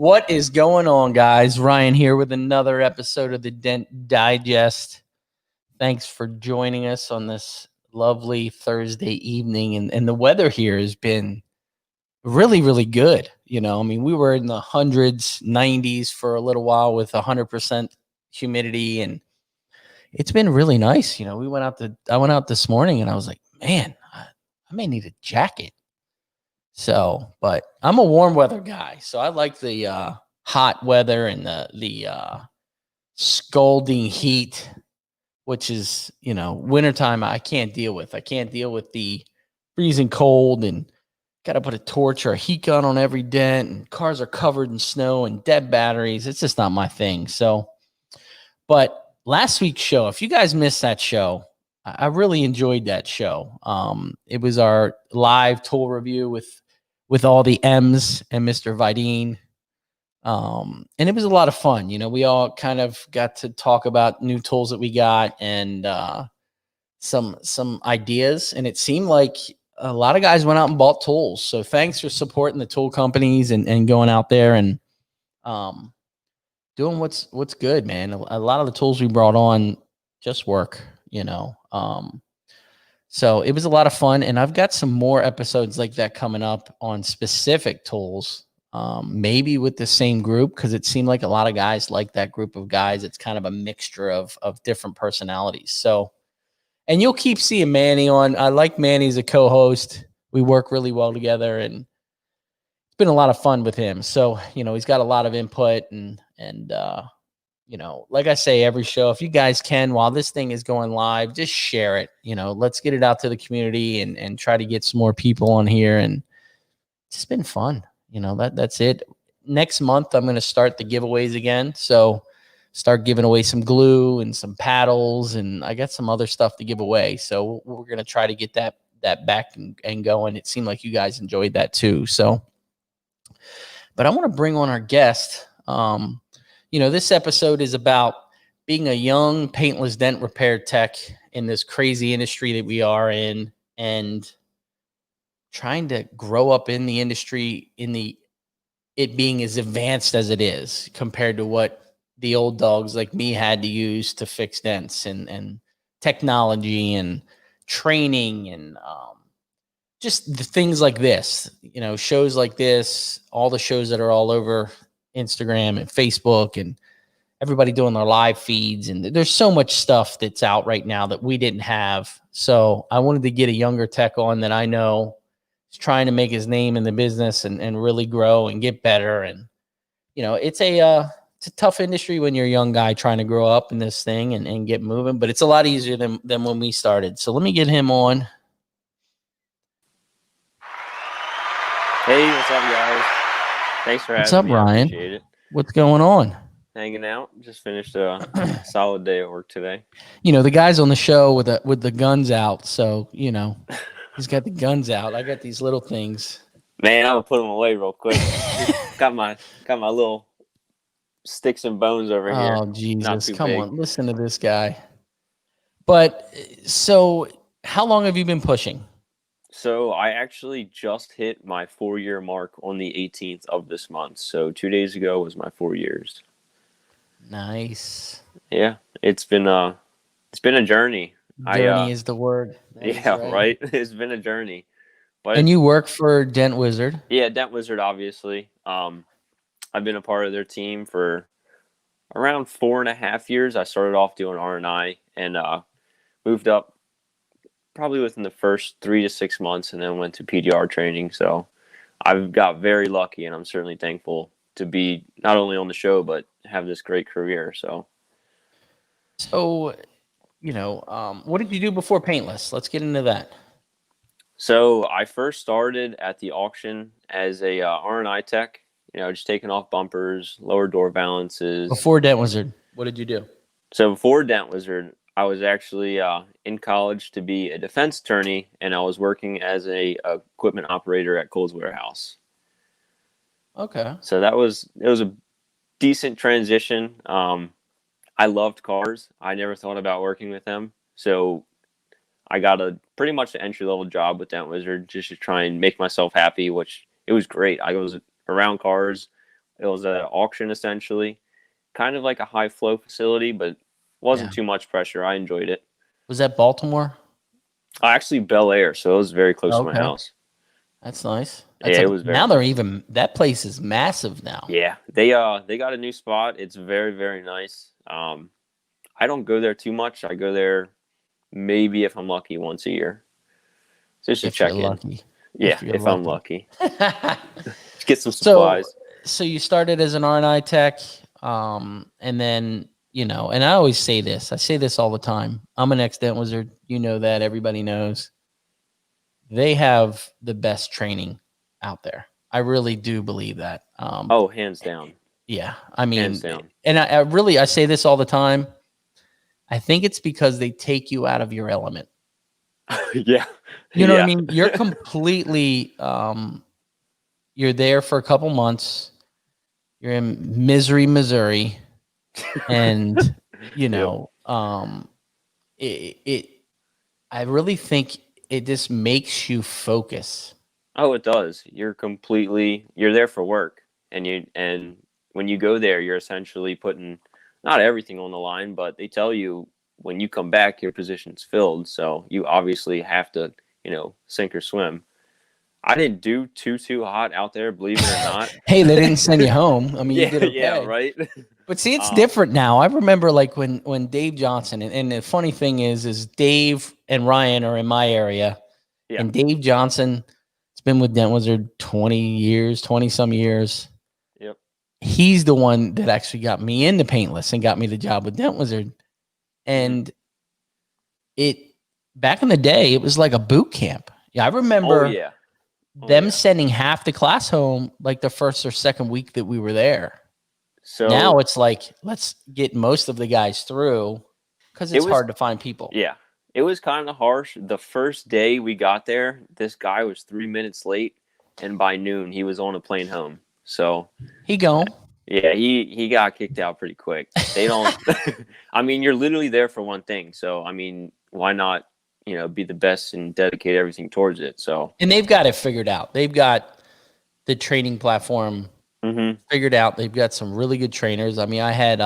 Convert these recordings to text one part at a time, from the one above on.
What is going on, guys? Ryan here with another episode of the Dent Digest. Thanks for joining us on this lovely Thursday evening. And the weather here has been really, really good. You know, I mean, we were in the hundreds, 90s for a little while with 100% humidity, and it's been really nice. You know, I went out this morning and I was like, man, I may need a jacket. So, but I'm a warm weather guy, so I like the hot weather and the scalding heat, which is, you know, wintertime I can't deal with. I can't deal with the freezing cold and got to put a torch or a heat gun on every dent, and cars are covered in snow and dead batteries. It's just not my thing. So, but last week's show, if you guys missed that show, I really enjoyed that show. It was our live tool review with all the M's and Mr. Vidine. And it was a lot of fun. You know, we all kind of got to talk about new tools that we got and some ideas. And it seemed like a lot of guys went out and bought tools. So thanks for supporting the tool companies and going out there and doing what's good, man. A lot of the tools we brought on just work, you know. So it was a lot of fun, and I've got some more episodes like that coming up on specific tools, maybe with the same group, because it seemed like a lot of guys like that group of guys. It's kind of a mixture of different personalities. So, and you'll keep seeing Manny on. I like Manny as a co-host. We work really well together, and it's been a lot of fun with him. So, you know, he's got a lot of input and you know, like I say, every show, if you guys can, while this thing is going live, just share it. You know, let's get it out to the community and try to get some more people on here. And it's just been fun. You know, that's it. Next month, I'm going to start the giveaways again. So start giving away some glue and some paddles. And I got some other stuff to give away. So we're going to try to get that back and going. It seemed like you guys enjoyed that too. So, but I want to bring on our guest. You know, this episode is about being a young paintless dent repair tech in this crazy industry that we are in and trying to grow up in the industry it being as advanced as it is compared to what the old dogs like me had to use to fix dents and technology and training and just the things like this, you know, shows like this, all the shows that are all over Instagram and Facebook and everybody doing their live feeds. And there's so much stuff that's out right now that we didn't have. So I wanted to get a younger tech on that I know is trying to make his name in the business and really grow and get better. And, you know, it's a tough industry when you're a young guy trying to grow up in this thing and get moving, but it's a lot easier than when we started. So let me get him on. Hey, what's up, guys? Thanks for having me. What's up, Ryan? I appreciate it. What's going on? Hanging out. Just finished a solid day at work today. You know, the guy's on the show with the guns out. So, you know, he's got the guns out. I got these little things. Man, I'm gonna put them away real quick. got my little sticks and bones over here. Oh, Jesus. Come on. Listen to this guy. But so how long have you been pushing? So I actually just hit my 4-year mark on the 18th of this month. So 2 days ago was my 4 years. Nice. Yeah, it's been a journey. Journey is the word. Right. It's been a journey. But and you work for Dent Wizard? Yeah, Dent Wizard, obviously. I've been a part of their team for around 4.5 years. I started off doing R&I and moved up probably within the first 3 to 6 months, and then went to PDR training. So I've got very lucky, and I'm certainly thankful to be not only on the show, but have this great career. So, you know, what did you do before Paintless? Let's get into that. So I first started at the auction as a R&I tech, you know, just taking off bumpers, lower door balances. Before Dent Wizard, what did you do? So before Dent Wizard, I was actually in college to be a defense attorney, and I was working as a equipment operator at Kohl's Warehouse. Okay. So it was a decent transition. I loved cars. I never thought about working with them. So I got pretty much an entry-level job with Dent Wizard just to try and make myself happy, which it was great. I was around cars It was an auction essentially, kind of like a high flow facility, but wasn't Yeah. too much pressure. I enjoyed it. Was that Baltimore? Actually, Bel Air, so it was very close to my Okay. house. That's nice. Yeah, it was very Now they're nice. even, that place is massive now. Yeah, they got a new spot. It's very very nice. I don't go there too much. I go there maybe if I'm lucky once a year, just to If you're check in. lucky. Yeah, If you're if I'm lucky. lucky, get some So, supplies. so you started as an R&I tech, and then, and I always say this. I say this all the time. I'm an ex-dent wizard. You know that. Everybody knows. They have the best training out there. I really do believe that. Oh, hands down, Yeah. I hands mean, down. and I say this all the time. I think it's because they take you out of your element. Yeah, You know what I yeah, mean? You're completely, you're there for a couple months. You're in Misery, Missouri, and you yep. know, it. I really think it just makes you focus. Oh, it does. You're there for work, and when you go there, you're essentially putting not everything on the line, but they tell you when you come back, your position's filled. So you obviously have to, sink or swim. I didn't do too hot out there, believe it or not. Hey, they didn't send you home. I mean, you Yeah, did yeah, okay. right. But see, it's Um, different now. I remember like when Dave Johnson, and the funny thing is Dave and Ryan are in my area, yeah, and Dave Johnson, it's been with Dent Wizard 20 years, 20 some years. yep. He's the one that actually got me into Paintless and got me the job with Dent Wizard. Hmm. And it back in the day, it was like a boot camp. Yeah, I Oh remember yeah, oh them yeah. sending half the class home like the first or second week that we were there. Now So it's like, let's get most of the guys through because it it's was hard to find people. Yeah, it was kind of harsh. The first day we got there, this guy was 3 minutes late, and by noon he was on a plane home. So He gone. yeah, he got kicked out pretty quick. They don't. I mean, you're literally there for one thing. So I mean, why not? Be the best and dedicate everything towards it. So. And they've got it figured out. They've got the training platform Mm-hmm. figured out. They've got some really good trainers. I mean, I had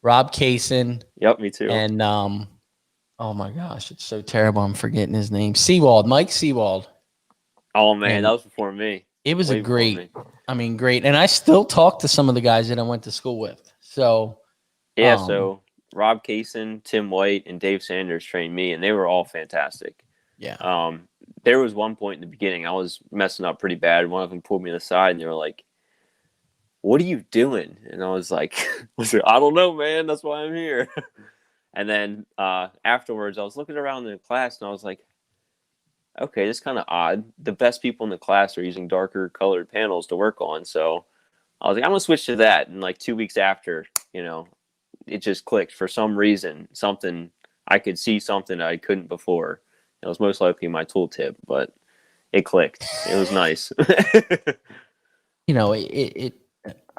Rob Kaysen Yep, me too. and oh my gosh, it's so terrible. I'm forgetting his name. Mike Seawald. Oh man, that And was before me. it was Way before me. great. And I still talk to some of the guys that I went to school with. So, Yeah, so Rob Kaysen, Tim White, and Dave Sanders trained me, and they were all fantastic. yeah. There was one point in the beginning I was messing up pretty bad. One of them pulled me aside, and they were like, "What are you doing?" And I was like, "I don't know, man. That's why I'm here." And then afterwards, I was looking around in the class, and I was like, "Okay, this is kind of odd. The best people in the class are using darker colored panels to work on." So I was like, "I'm gonna switch to that." And like 2 weeks after, it just clicked for some reason. Something I could see something I couldn't before. It was most likely my tooltip, but it clicked. It was nice. It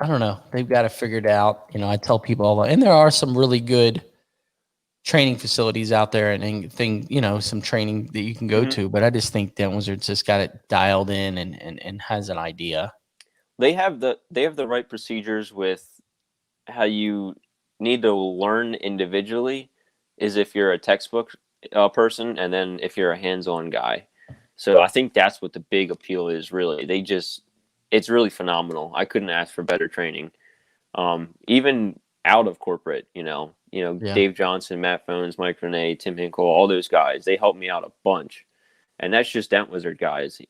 I don't know. They've got it figured out. I tell people all and there are some really good training facilities out there and some training that you can go Mhm. to. But I just think Dent Wizards just got it dialed in and has an idea. They have the right procedures with how you need to learn individually. Is if you're a textbook person, and then if you're a hands-on guy. So I think that's what the big appeal is. Really, it's really phenomenal. I couldn't ask for better training. Even out of corporate, Yeah. Dave Johnson, Matt Phones, Mike Renee, Tim Hinkle, all those guys, they helped me out a bunch. And that's just Dent Wizard guys.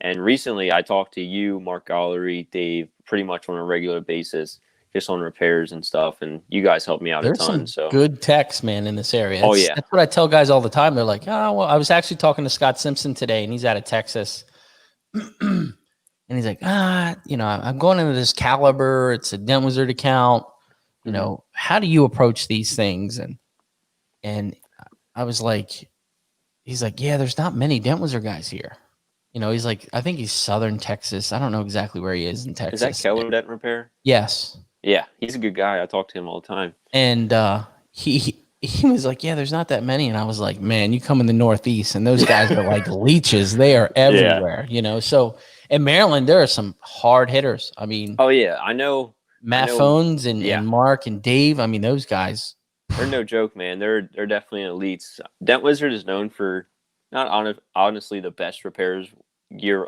And recently I talked to you, Mark Gallery, Dave, pretty much on a regular basis, just on repairs and stuff. And you guys helped me out a There's ton. some So, good techs, man, in this area. oh yeah. That's what I tell guys all the time. They're like, oh, well, I was actually talking to Scott Simpson today, and he's out of Texas. And he's like, I'm going into this Caliber. It's a Dent Wizard account. How do you approach these things? And I was like, he's like, yeah, there's not many Dent Wizard guys here. He's like, I think he's Southern Texas. I don't know exactly where he is in Texas. Is that Keller Dent Repair? Yes. Yeah, he's a good guy. I talk to him all the time. And he was like, yeah, there's not that many. And I was like, man, you come in the Northeast and those guys are like leeches. They are Yeah. everywhere, So in Maryland, there are some hard hitters. I mean, Oh yeah, I know. Matt Phones and, Yeah, and Mark and Dave. I mean, those guys. they're no joke, man. They're definitely elites. Dent Wizard is known for not honestly the best repairs year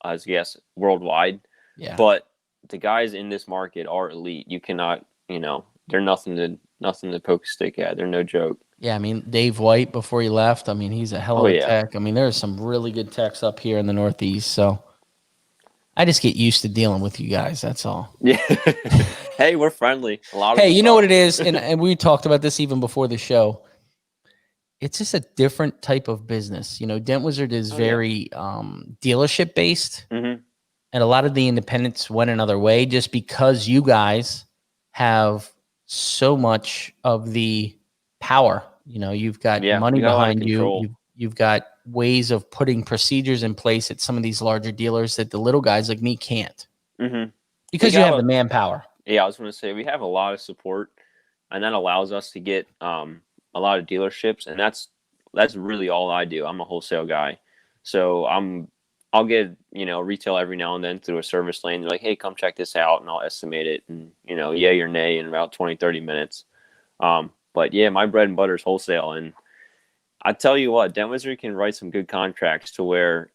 as yes worldwide, Yeah. but the guys in this market are elite. You cannot, they're nothing to poke a stick at. They're no joke. Yeah, I mean, Dave White before he left, I mean, he's a hell Oh of a yeah, tech. I mean, there's some really good techs up here in the Northeast. So I just get used to dealing with you guys. That's all. yeah. Hey, we're friendly. A lot of Hey, us you know are. what it is? And we talked about this even before the show. It's just a different type of business. Dent Wizard is Oh, yeah. very dealership based. Mm-hmm. And a lot of the independents went another way just because you guys have so much of the power. You've got Yeah, money we got a lot of behind you. control. You've got ways of putting procedures in place at some of these larger dealers that the little guys like me can't. Mm-hmm. Because you have the manpower. Yeah, I was going to say we have a lot of support, and that allows us to get a lot of dealerships, and that's really all I do. I'm a wholesale guy, so I'll get retail every now and then through a service lane. They're like, hey, come check this out, and I'll estimate it, and yay or nay in about 20, 30 minutes. But yeah, my bread and butter is wholesale, and I tell you what, Dent Wizard can write some good contracts to where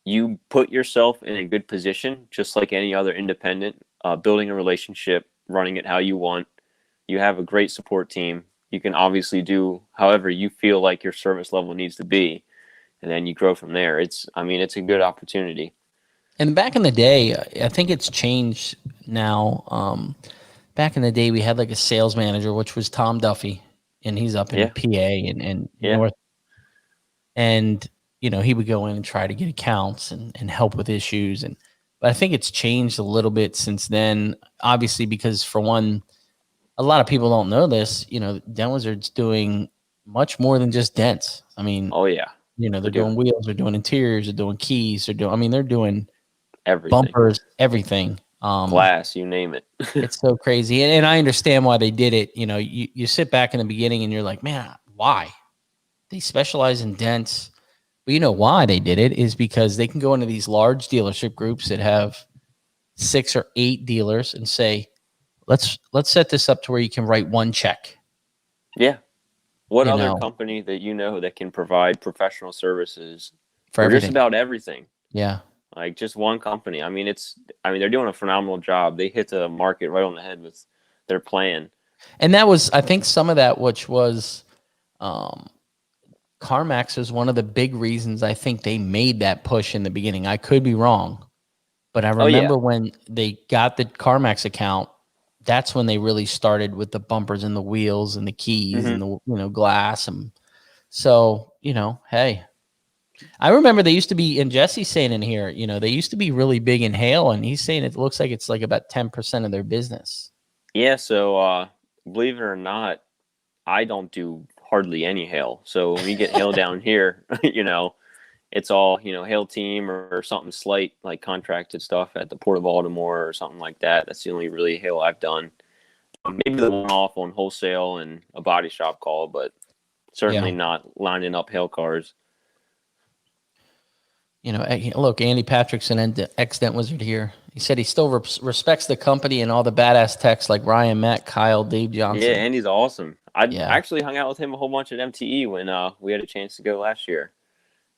you put yourself in a good position, just like any other independent, building a relationship, running it how you want. You have a great support team. You can obviously do however you feel like your service level needs to be, and then you grow from there. It's a good opportunity. And back in the day, I think it's changed now. Back in the day, we had like a sales manager, which was Tom Duffy, and he's up in PA and North. And he would go in and try to get accounts and help with issues. But I think it's changed a little bit since then, obviously, because for one, a lot of people don't know this, Dent Wizard's doing much more than just dents. I mean, oh yeah, they're doing wheels, they're doing interiors, they're doing keys, they're doing everything, bumpers, everything. Glass, you name it. It's so crazy. And I understand why they did it. You sit back in the beginning and you're like, man, why? They specialize in dents. But you know why they did it is because they can go into these large dealership groups that have 6 or 8 dealers and say, let's set this up to where you can write one check. Yeah. What other company that that can provide professional services for just about everything? Yeah. Like just one company. I mean, they're doing a phenomenal job. They hit the market right on the head with their plan. And that was, I think, some of that, which was CarMax is one of the big reasons I think they made that push in the beginning. I could be wrong, but I remember when they got the CarMax account, that's when they really started with the bumpers and the wheels and the keys and the glass. And so, hey, I remember they used to be, and Jesse's saying in here, they used to be really big in hail, and he's saying it looks like it's like about 10% of their business. Yeah. So believe it or not, I don't do hardly any hail. So when we get hail down here, it's all, hail team or something slight like contracted stuff at the Port of Baltimore or something like that. That's the only really hail I've done. Maybe the one off on wholesale and a body shop call, but certainly not lining up hail cars. Look, Andy Patrickson, ex-Dent Wizard here. He said he still respects the company and all the badass techs like Ryan, Matt, Kyle, Dave Johnson. Yeah, Andy's awesome. I actually hung out with him a whole bunch at MTE when we had a chance to go last year.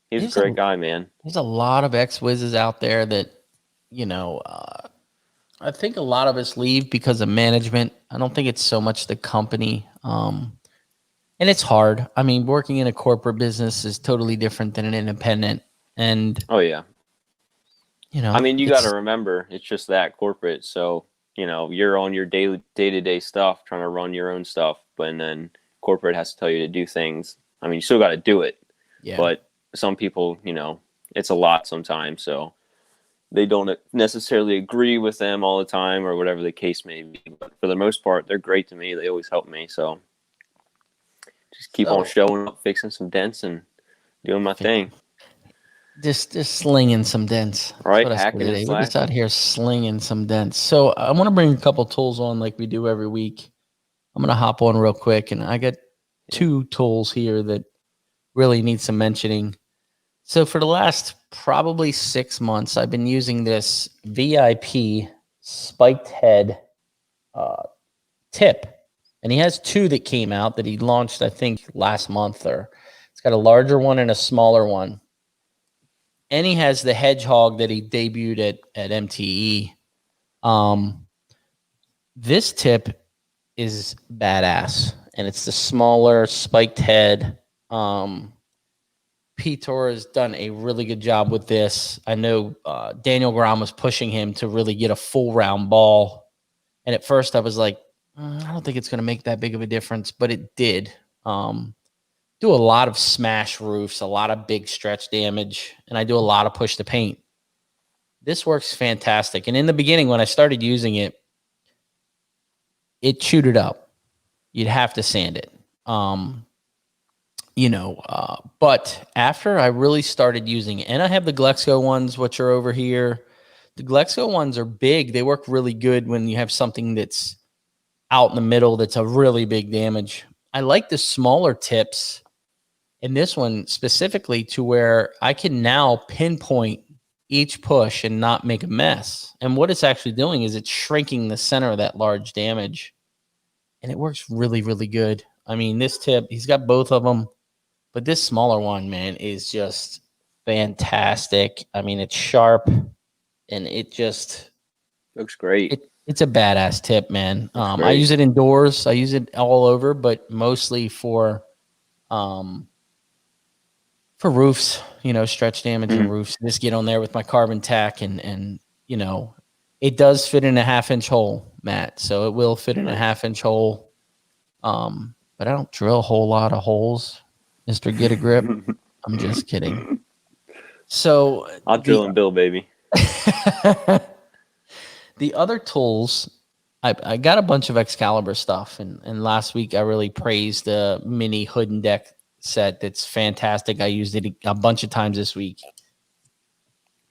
He's a great guy, man. There's a lot of ex-Wizzes out there that, I think a lot of us leave because of management. I don't think it's so much the company. And it's hard. I mean, working in a corporate business is totally different than an independent. And oh yeah, you got to remember it's just that corporate. So you're on your day-to-day stuff, trying to run your own stuff, but then corporate has to tell you to do things. I mean, you still got to do it. Yeah. But some people, it's a lot sometimes, so they don't necessarily agree with them all the time or whatever the case may be. But for the most part, they're great to me. They always help me. So just keep on showing up, fixing some dents, and doing my thing. Just slinging some dents. Right, we're just out here slinging some dents. So I want to bring a couple tools on like we do every week. I'm going to hop on real quick, and I got two tools here that really need some mentioning. So for the last probably 6 months, I've been using this VIP spiked head tip. And he has two that came out that he launched, I think, last month. Or it's got a larger one and a smaller one. And he has the hedgehog that he debuted at MTE. This tip is badass, and it's the smaller spiked head. Pitor has done a really good job with this. I know Daniel Grom was pushing him to really get a full round ball. And at first I was like, I don't think it's going to make that big of a difference, but it did. Do a lot of smash roofs, a lot of big stretch damage, and I do a lot of push to paint. This works fantastic. And in the beginning, when I started using it, it chewed it up. You'd have to sand it. But after I really started using it, and I have the Glexco ones, which are over here. The Glexco ones are big. They work really good when you have something that's out in the middle that's a really big damage. I like the smaller tips in this one specifically to where I can now pinpoint each push and not make a mess. And what it's actually doing is it's shrinking the center of that large damage. And it works really, really good. I mean, this tip, he's got both of them. But this smaller one, man, is just fantastic. I mean, it's sharp, and it just looks great. It's a badass tip, man. I use it indoors. I use it all over, but mostly for roofs, stretch damage and roofs. Just get on there with my carbon tack, and it does fit in a 1/2-inch hole, Matt. So it will fit in a 1/2-inch hole. But I don't drill a whole lot of holes, Mr. Get a Grip. I'm just kidding. So I'll drill and build, baby. The other tools, I got a bunch of Excalibur stuff, and last week I really praised the mini hood and deck set. That's fantastic. I used it a bunch of times this week.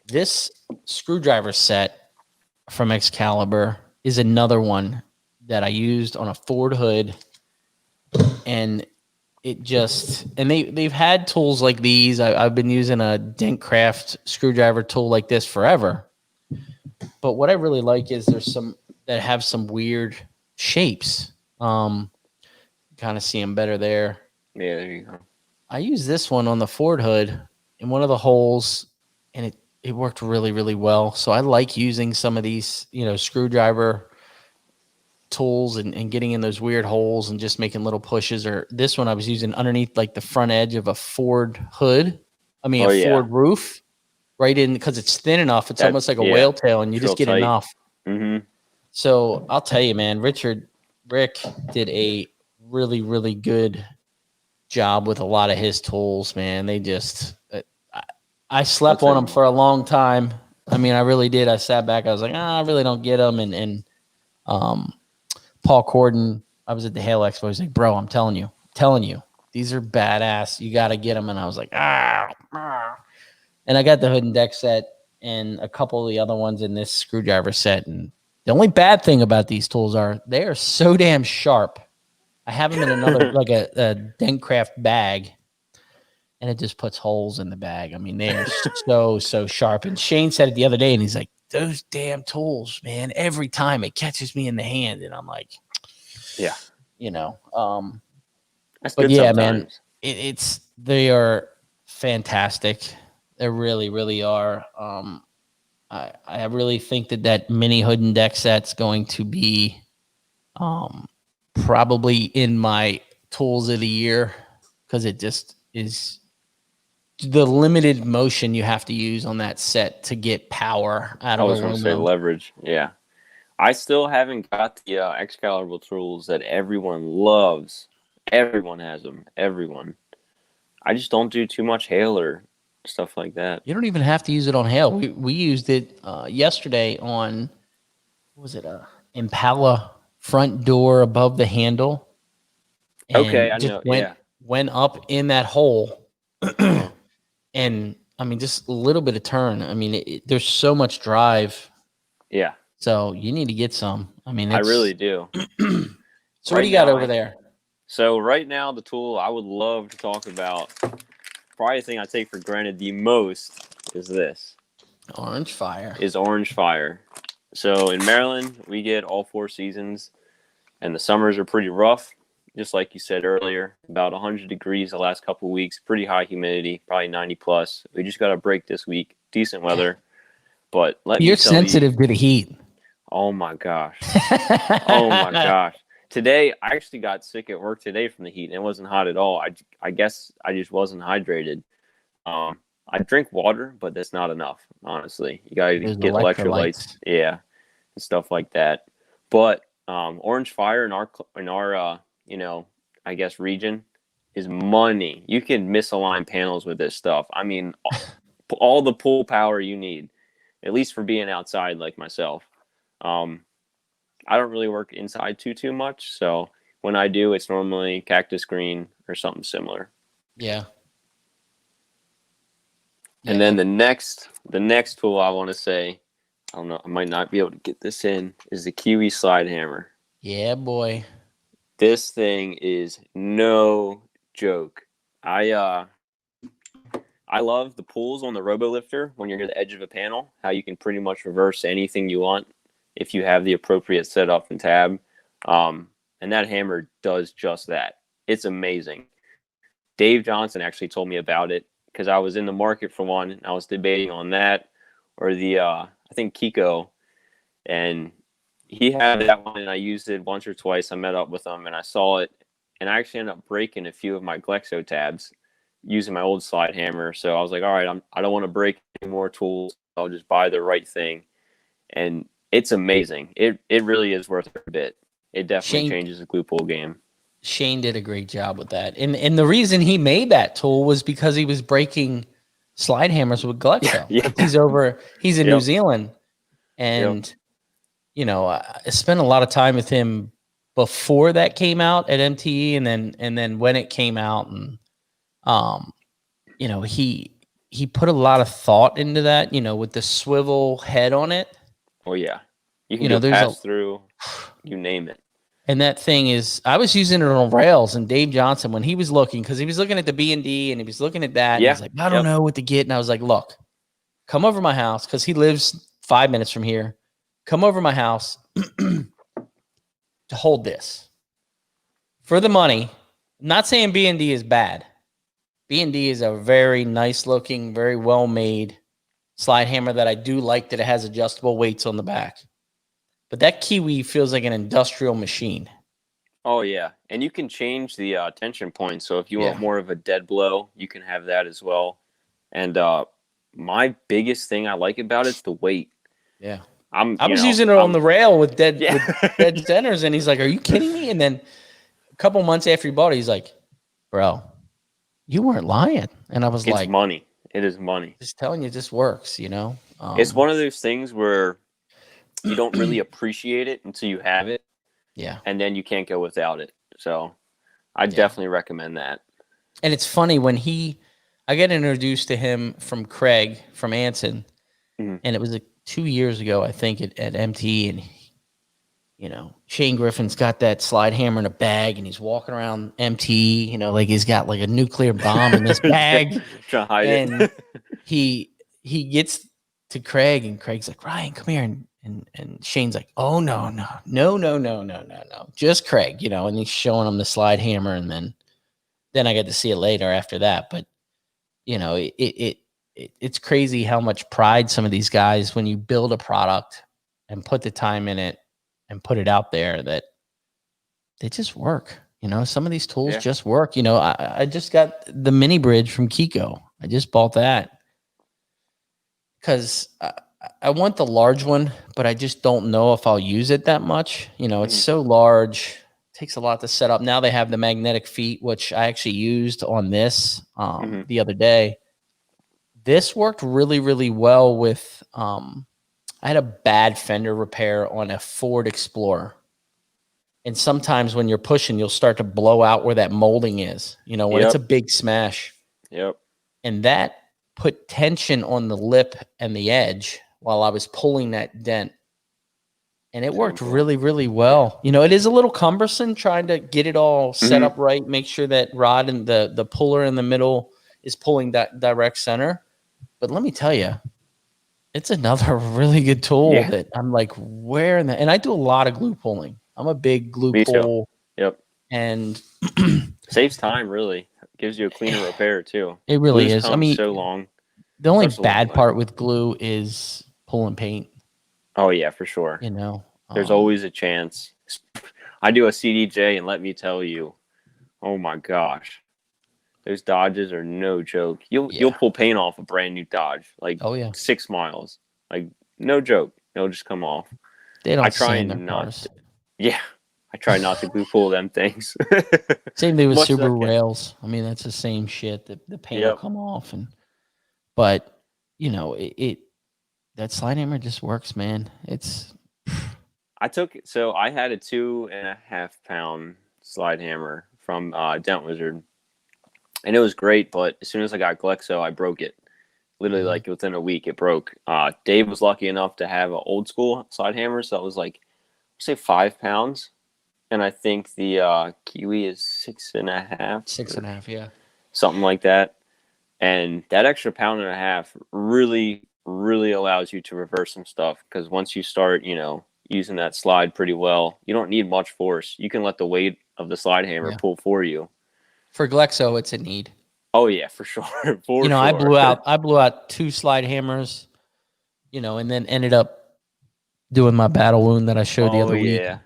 This screwdriver set from Excalibur is another one that I used on a Ford hood, and they've had tools like these. I've been using a Dentcraft screwdriver tool like this forever. But what I really like is there's some that have some weird shapes. Kind of see them better there. Yeah, there you go. I used this one on the Ford hood in one of the holes, and it worked really, really well. So I like using some of these, screwdriver tools and getting in those weird holes and just making little pushes. Or this one I was using underneath like the front edge of a Ford hood. Ford roof. Right in, because it's thin enough. It's almost like a whale tail, and you just get tight enough. Mm-hmm. So I'll tell you, man, Rick did a really, really good job with a lot of his tools, man. They just, I slept on them for a long time. I mean, I really did. I sat back. I was like, I really don't get them. And Paul Corden, I was at the Hail Expo. He's like, bro, I'm telling you, these are badass. You got to get them. And I was like, And I got the hood and deck set and a couple of the other ones in this screwdriver set. And the only bad thing about these tools are they are so damn sharp. I have them in another, like a Dentcraft bag, and it just puts holes in the bag. I mean, they are so sharp. And Shane said it the other day, and he's like, those damn tools, man, every time it catches me in the hand. And I'm like, yeah, that's good. Yeah, sometimes. Man, they are fantastic. They really, really are. I really think that mini hood and deck set's going to be probably in my tools of the year, because it just is the limited motion you have to use on that set to get power out of aluminum. I was going to say leverage. Yeah. I still haven't got the Excalibur tools that everyone loves. Everyone has them. Everyone. I just don't do too much hail or stuff like that. You don't even have to use it on hail. We used it yesterday on, what was it, a Impala front door above the handle. And okay, I know. Went up in that hole. And, I mean, just a little bit of turn. I mean, there's so much drive. Yeah. So you need to get some. I mean, I really do. So what do you got over there? So right now, the tool I would love to talk about, probably the thing I take for granted the most, is this. Orange Fire. Is Orange Fire. So in Maryland, we get all 4 seasons, and the summers are pretty rough. Just like you said earlier, about 100 degrees the last couple of weeks, pretty high humidity, probably 90 plus. We just got a break this week, decent weather. But You're sensitive to the heat. Oh my gosh. Oh my gosh. Today, I actually got sick at work today from the heat, and it wasn't hot at all. I guess I just wasn't hydrated. I drink water, but that's not enough, honestly. You got to get electrolytes. Yeah, and stuff like that. But Orange Fire in our I guess region is money. You can misalign panels with this stuff. I mean, all the pull power you need, at least for being outside like myself. I don't really work inside too much, so when I do, it's normally cactus green or something similar. Yeah. And then the next tool I want to say, I don't know, I might not be able to get this in, is the Kiwi slide hammer. Yeah, boy. This thing is no joke. I love the pulls on the RoboLifter when you're near the edge of a panel, how you can pretty much reverse anything you want if you have the appropriate setup and tab. And that hammer does just that. It's amazing. Dave Johnson actually told me about it because I was in the market for one, and I was debating on that or the, I think Kiko, and he had that one, and I used it once or twice. I met up with him, and I saw it, and I actually ended up breaking a few of my Glexo tabs using my old slide hammer. So I was like, all right, I don't want to break any more tools. I'll just buy the right thing. And it's amazing. It really is worth a bit. It definitely changes the glue pull game. Shane did a great job with that. And the reason he made that tool was because he was breaking slide hammers with Glexo. Yeah. He's in New Zealand. And, you know, I spent a lot of time with him before that came out at MTE and then when it came out, and you know, he put a lot of thought into that, you know, with the swivel head on it. Oh yeah. You can go pass through, you name it. And that thing is, I was using it on rails, and Dave Johnson, when he was looking, because he was looking at the B&D and he was looking at that, and he's like, I don't know what to get. And I was like, look, come over to my house, because he lives 5 minutes from here. Come over to my house to hold this. For the money, I'm not saying B&D is bad. B&D is a very nice looking, very well made slide hammer that I do like, that it has adjustable weights on the back. But that Kiwi feels like an industrial machine. Oh, yeah. And you can change the tension point. So if you want more of a dead blow, you can have that as well. And my biggest thing I like about it is the weight. Yeah. I was using it on the rail with dead centers, and he's like, are you kidding me? And then a couple months after he bought it, he's like, bro, you weren't lying. And I was like, it's money. It is money. Just telling you, this works, you know? It's one of those things where you don't really appreciate it until you have it. Yeah. And then you can't go without it. So I definitely recommend that. And it's funny when I got introduced to him from Craig from Anson, and it was 2 years ago, I think, at MT, and you know, Shane Griffin's got that slide hammer in a bag, and he's walking around MT, you know, like he's got like a nuclear bomb in this bag. Trying to hide and it. he gets to Craig, and Craig's like, Ryan, come here. And Shane's like, oh, no. Just Craig, you know, and he's showing him the slide hammer. And then I get to see it later after that. But, you know, it's crazy how much pride some of these guys, when you build a product and put the time in it and put it out there, that they just work. You know, some of these tools just work. You know, I just got the mini bridge from Kiko. I just bought that because I want the large one, but I just don't know if I'll use it that much. You know, it's so large, takes a lot to set up. Now they have the magnetic feet, which I actually used on this the other day. This worked really, really well with, I had a bad fender repair on a Ford Explorer. And sometimes when you're pushing, you'll start to blow out where that molding is, you know, when it's a big smash. Yep. And that put tension on the lip and the edge while I was pulling that dent. and it Very worked important. really, really well. You know, it is a little cumbersome trying to get it all set up right, make sure that rod and the puller in the middle is pulling that direct center. But let me tell you, it's another really good tool Yeah, that I'm like, where in the, and I do a lot of glue pulling. I'm a big glue me too. pull, Yep. and Saves time, really. Gives you a cleaner repair, too. it really Glues is. I come mean, so long. the only Such a long bad way. part with glue is pulling paint, Oh, yeah, for sure. you know. There's always a chance. I do a CDJ, and let me tell you, oh my gosh, those Dodges are no joke. You'll Yeah. pull paint off a brand new Dodge, like Oh yeah. 6 miles, like no joke. It'll just come off. They I don't try sand their and not. cars. Yeah, I try not to glue pull them things. Same thing with Much as I Subaru can. rails. I mean, that's the same shit. The paint will Yep. come off, but you know, it that slide hammer just works, man. It's I had a 2.5 pound slide hammer from Dent Wizard, and it was great. But as soon as I got Glexo, I broke it. Literally, like within a week, it broke. Dave was lucky enough to have an old school slide hammer, so it was like, say 5 pounds, and I think the Kiwi is 6.5, 6.5. Yeah. something like that. And that extra pound and a half really, really allows you to reverse some stuff, because once you start, using that slide pretty well, you don't need much force. You can let the weight of the slide hammer Yeah. pull for you. For Glexo, it's a need. Oh yeah, for sure, for You know, sure. I blew out 2 slide hammers, and then ended up doing my battle wound that I showed the Oh other week. yeah,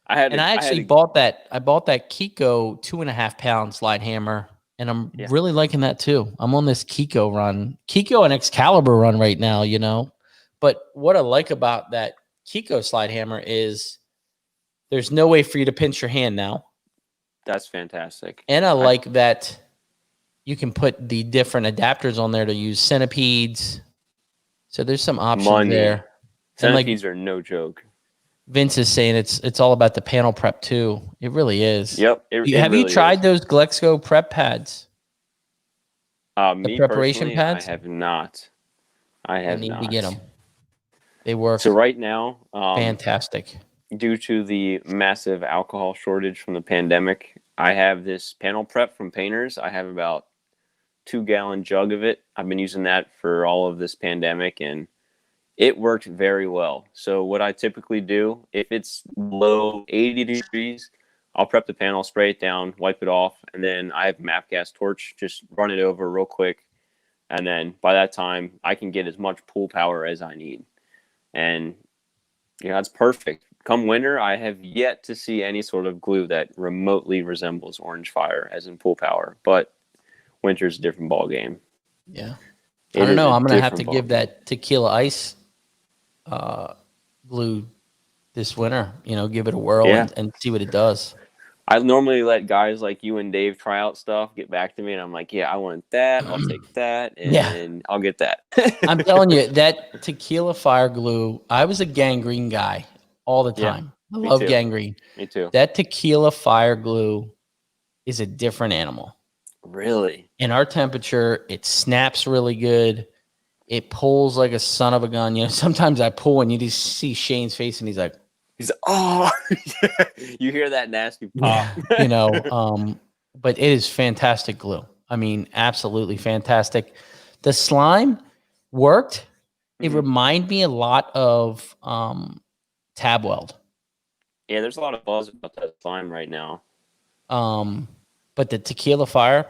I had And I actually a bought that. I bought that Kiko 2.5 pound slide hammer, and I'm yeah. really liking that too. I'm on this Kiko and Excalibur run right now, But what I like about that Kiko slide hammer is there's no way for you to pinch your hand now. That's fantastic. And I like that you can put the different adapters on there to use centipedes. So there's some options there. Centipedes are no joke. Vince is saying it's all about the panel prep too. It really is. Yep. It Have you really tried is. those Glexo prep pads? The Me preparation personally, I pads? have not. You need to get them. They work So right now, fantastic. due to the massive alcohol shortage from the pandemic, I have this panel prep from Painters. I have about 2-gallon jug of it. I've been using that for all of this pandemic, and it worked very well. So what I typically do, if it's below 80 degrees, I'll prep the panel, spray it down, wipe it off, and then I have MAP gas torch, just run it over real quick. And then by that time, I can get as much pull power as I need. And it's perfect. Come winter, I have yet to see any sort of glue that remotely resembles Orange Fire as in pull power. But winter's a different ball game. Yeah. I don't know. I'm going to have to give that Tequila Ice glue this winter, give it a whirl and see what it does. I normally let guys like you and Dave try out stuff, get back to me, and I'm like, yeah, I want that. I'll take that, and I'll get that. I'm telling you, that Tequila Fire glue, I was a gangrene guy all the time. I love gangrene. Me too. That Tequila Fire glue is a different animal. Really? In our temperature, it snaps really good. It pulls like a son of a gun. Sometimes I pull and you just see Shane's face and he's like, oh, you hear that nasty pop. But it is fantastic glue. I mean, absolutely fantastic. The slime worked. It reminded me a lot of tab weld. Yeah, there's a lot of buzz about that slime right now. But the Tequila Fire,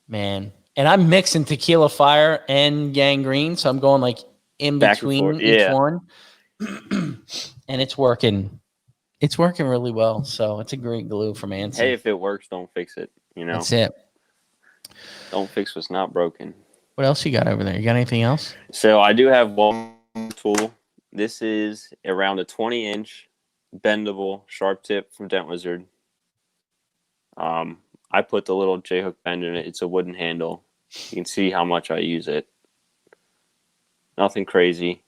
man. And I'm mixing Tequila Fire and gangrene, so I'm going like in between each one. And it's working. It's working really well. So it's a great glue from Anson. Hey, if it works, don't fix it. That's it. Don't fix what's not broken. What else you got over there? You got anything else? So I do have one tool. This is around a 20-inch bendable sharp tip from Dent Wizard. I put the little J-hook bend in it. It's a wooden handle. You can see how much I use it. Nothing crazy.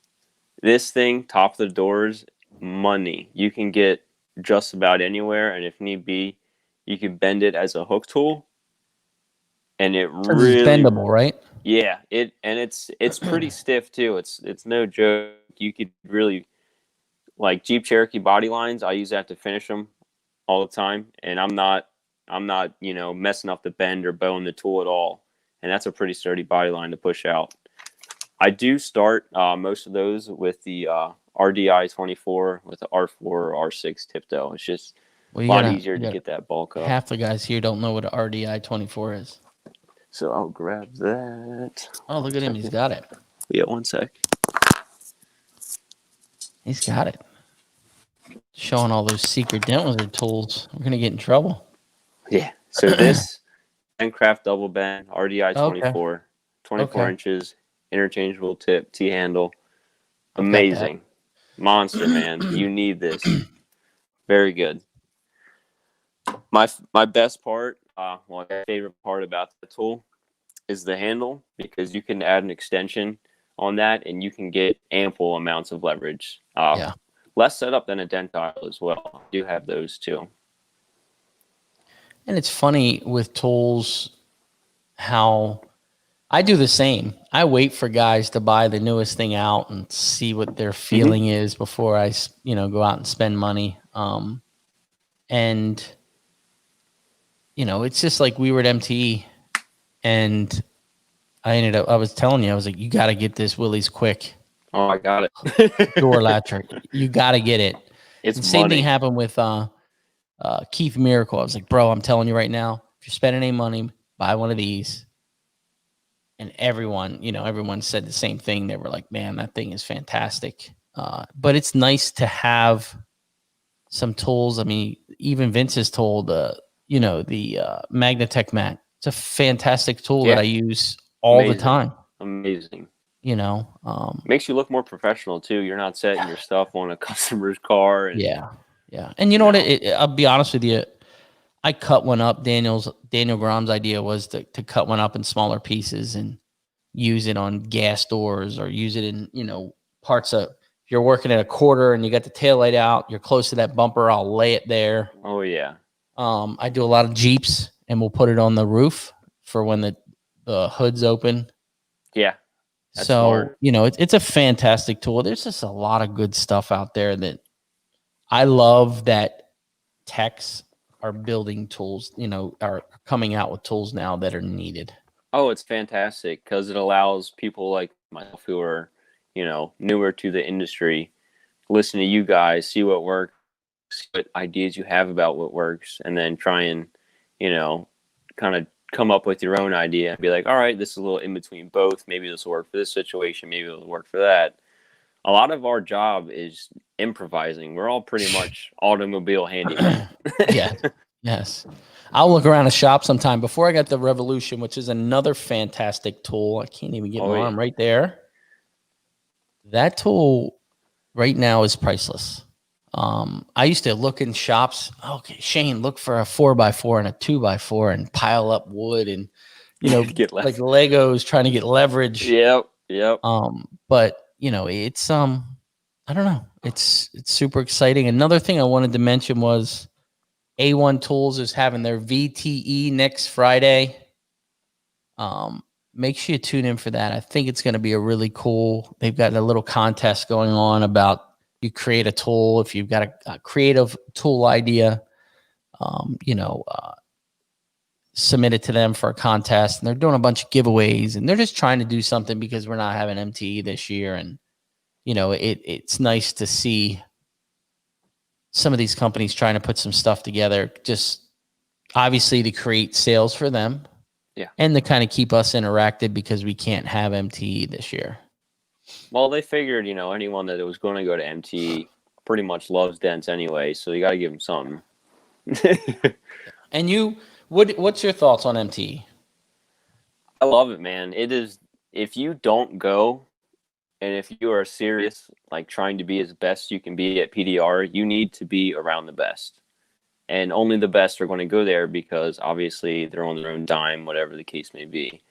This thing, top of the doors, money. You can get just about anywhere, and if need be, you can bend it as a hook tool. And it really it's bendable, right? Yeah, it's pretty stiff too. It's no joke. You could really like Jeep Cherokee body lines, I use that to finish them all the time, and I'm not messing up the bend or bowing the tool at all, and that's a pretty sturdy body line to push out. I do start most of those with the RDI 24 with the R4 or R6 tip though. It's just a lot easier to get that bulk up. Half the guys here don't know what an RDI 24 is. So I'll grab that. Oh, look at him. He's got it. Yeah, 1 sec. He's got it. Showing all those secret dent wizard tools. We're going to get in trouble. Yeah. So this Handcraft double bend, RDI 24, okay. 24 inches, interchangeable tip, T-handle. Amazing. Monster, man. You need this. Very good. My best part, my favorite part about the tool is the handle, because you can add an extension on that and you can get ample amounts of leverage. Less setup than a dent dial as well. I do have those too. And it's funny with tools how I do the same. I wait for guys to buy the newest thing out and see what their feeling is before I, go out and spend money. And, it's just like we were at MTE and I was telling you, I was like, you got to get this Willys quick. Oh, I got it. Door latcher. You got to get it. It's the same thing happened with Keith Miracle. I was like, bro, I'm telling you right now, if you're spending any money, buy one of these. And everyone said the same thing. They were like, man, that thing is fantastic. But it's nice to have some tools. I mean, even Vince's tool, the Magnatech mat. It's a fantastic tool that I use all the time. Amazing. Makes you look more professional too. You're not setting your stuff on a customer's car. And, yeah. And you know what? I'll be honest with you. I cut one up. Daniel Grom's idea was to cut one up in smaller pieces and use it on gas doors or use it in, parts of, if you're working at a quarter and you got the taillight out, you're close to that bumper, I'll lay it there. Oh yeah. I do a lot of Jeeps and we'll put it on the roof for when the hood's open. Yeah. So, smart. It's a fantastic tool. There's just a lot of good stuff out there that I love that techs are building tools, are coming out with tools now that are needed. Oh, it's fantastic because it allows people like myself who are, newer to the industry, listen to you guys, see what works, see what ideas you have about what works, and then try and, kind of come up with your own idea and be like, all right, this is a little in between both. Maybe this will work for this situation. Maybe it'll work for that. A lot of our job is improvising. We're all pretty much automobile handyman. Yes. I'll look around a shop sometime. Before I got the Revolution, which is another fantastic tool. I can't even get my arm right there. That tool right now is priceless. I used to look in shops. Okay, Shane, look for a 4x4 and a 2x4 and pile up wood and, get like Legos trying to get leverage. Yep. But it's I don't know. It's super exciting. Another thing I wanted to mention was A1 Tools is having their VTE next Friday. Make sure you tune in for that. I think it's going to be a really cool. They've got a little contest going on about you create a tool. If you've got a creative tool idea, submit it to them for a contest. And they're doing a bunch of giveaways and they're just trying to do something because we're not having MTE this year. And, it's nice to see some of these companies trying to put some stuff together, just obviously to create sales for them. Yeah. And to kind of keep us interactive because we can't have MTE this year. Well, they figured, anyone that was going to go to MTE pretty much loves dents anyway, so you got to give them something. And what's your thoughts on MTE? I love it, man. It is, if you don't go, and if you are serious, like trying to be as best you can be at PDR, you need to be around the best. And only the best are going to go there because obviously they're on their own dime, whatever the case may be.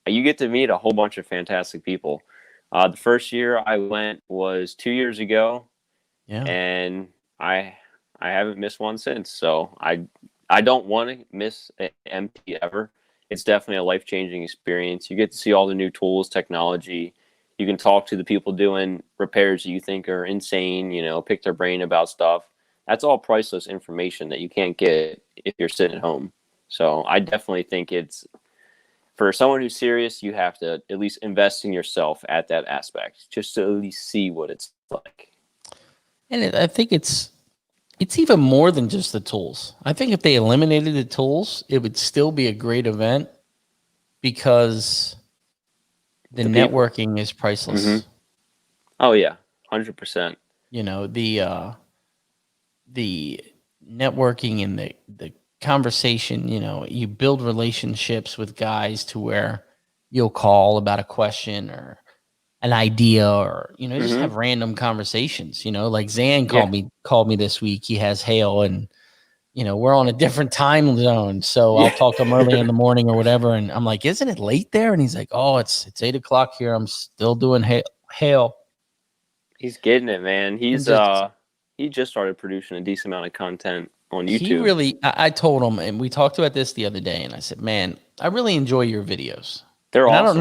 You get to meet a whole bunch of fantastic people. The first year I went was 2 years ago. Yeah. And I haven't missed one since. So I don't want to miss an MTE ever. It's definitely a life-changing experience. You get to see all the new tools, technology. You can talk to the people doing repairs that you think are insane, you know, pick their brain about stuff. That's all priceless information that you can't get if you're sitting at home. So I definitely think it's, for someone who's serious, you have to at least invest in yourself at that aspect, just to at least see what it's like. And I think it's even more than just the tools. I think if they eliminated the tools, it would still be a great event because the people. networking is priceless. Oh yeah, 100%. You know, the networking and the conversation, you know, you build relationships with guys to where you'll call about a question or an idea, or, you know, just have random conversations, you know, like Zan called me this week. He has hail and, you know, we're on a different time zone. So I'll talk to him early in the morning or whatever. And I'm like, isn't it late there? And he's like, oh, it's 8:00 here. I'm still doing hail. He's getting it, man. He just started producing a decent amount of content on YouTube. He really, I told him, and we talked about this the other day, and I said, man, I really enjoy your videos. They're awesome. I don't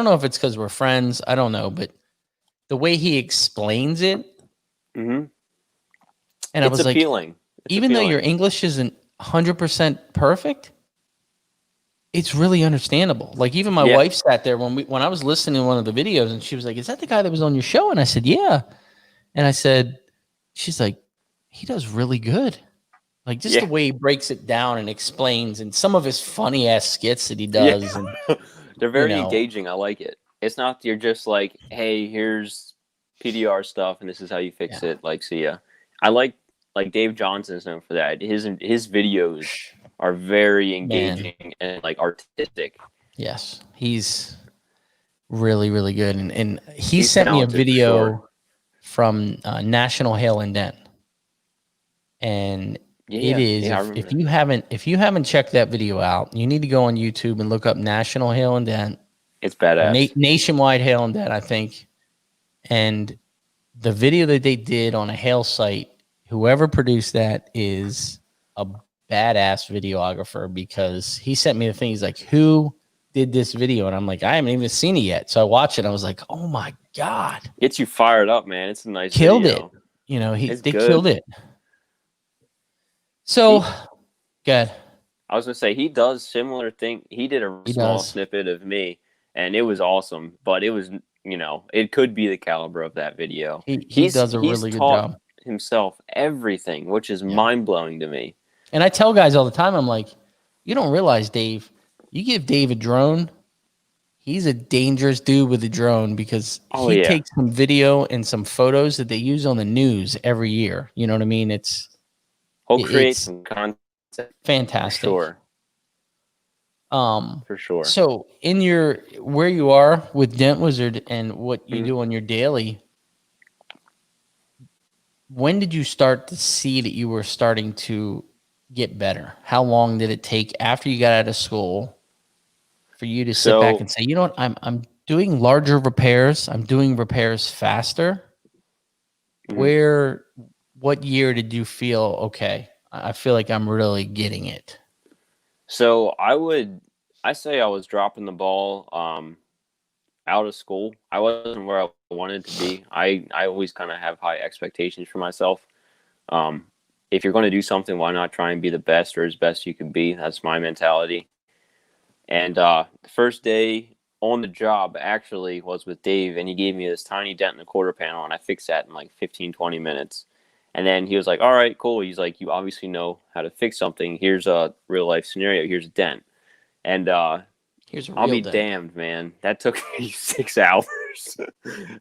know if it's because we're friends. I don't know, but the way he explains it, and I was appealing. Like, even though your English isn't 100% perfect, it's really understandable. Like, even my wife sat there when I was listening to one of the videos, and she was like, "Is that the guy that was on your show?" And I said, "Yeah." And I said, "She's like, he does really good." Like, just the way he breaks it down and explains, and some of his funny ass skits that he does. Yeah. And, they're very engaging. I like it. It's not, you're just like, hey, here's PDR stuff and this is how you fix it. Like, see ya. I like Dave Johnson's known for that. His videos are very engaging and like artistic. Yes. He's really, really good. And he sent me a video from National Hail and Dent. And it is, if you haven't checked that video out, you need to go on YouTube and look up National Hail and Dent. It's badass. Nationwide Hail and Dent, I think. And the video that they did on a hail site, whoever produced that is a badass videographer, because he sent me the thing. He's like, who did this video? And I'm like, I haven't even seen it yet. So I watched it. I was like, oh my God. Gets you fired up, man. It's a nice Killed video. it. You know, they killed it. So, good. I was going to say, he does similar thing. He did a small snippet of me, and it was awesome. But it was, you know, it could be the caliber of that video. He does a really good job. Himself everything, which is mind-blowing to me. And I tell guys all the time, I'm like, you don't realize, Dave, you give Dave a drone, he's a dangerous dude with a drone, because he takes some video and some photos that they use on the news every year. You know what I mean? He'll create some content. Fantastic. For sure. For sure. So in where you are with Dent Wizard and what you do on your daily, when did you start to see that you were starting to get better? How long did it take after you got out of school for you to sit back and say, you know what, I'm doing larger repairs, I'm doing repairs faster? What year did you feel, okay, I feel like I'm really getting it? So I say I was dropping the ball out of school. I wasn't where I wanted to be. I always kind of have high expectations for myself. If you're going to do something, why not try and be the best or as best you can be? That's my mentality. And the first day on the job actually was with Dave, and he gave me this tiny dent in the quarter panel, and I fixed that in like 15, 20 minutes. And then he was like, all right, cool. He's like, you obviously know how to fix something. Here's a real life scenario. Here's a dent. And I'll be damned, man. That took me 6 hours.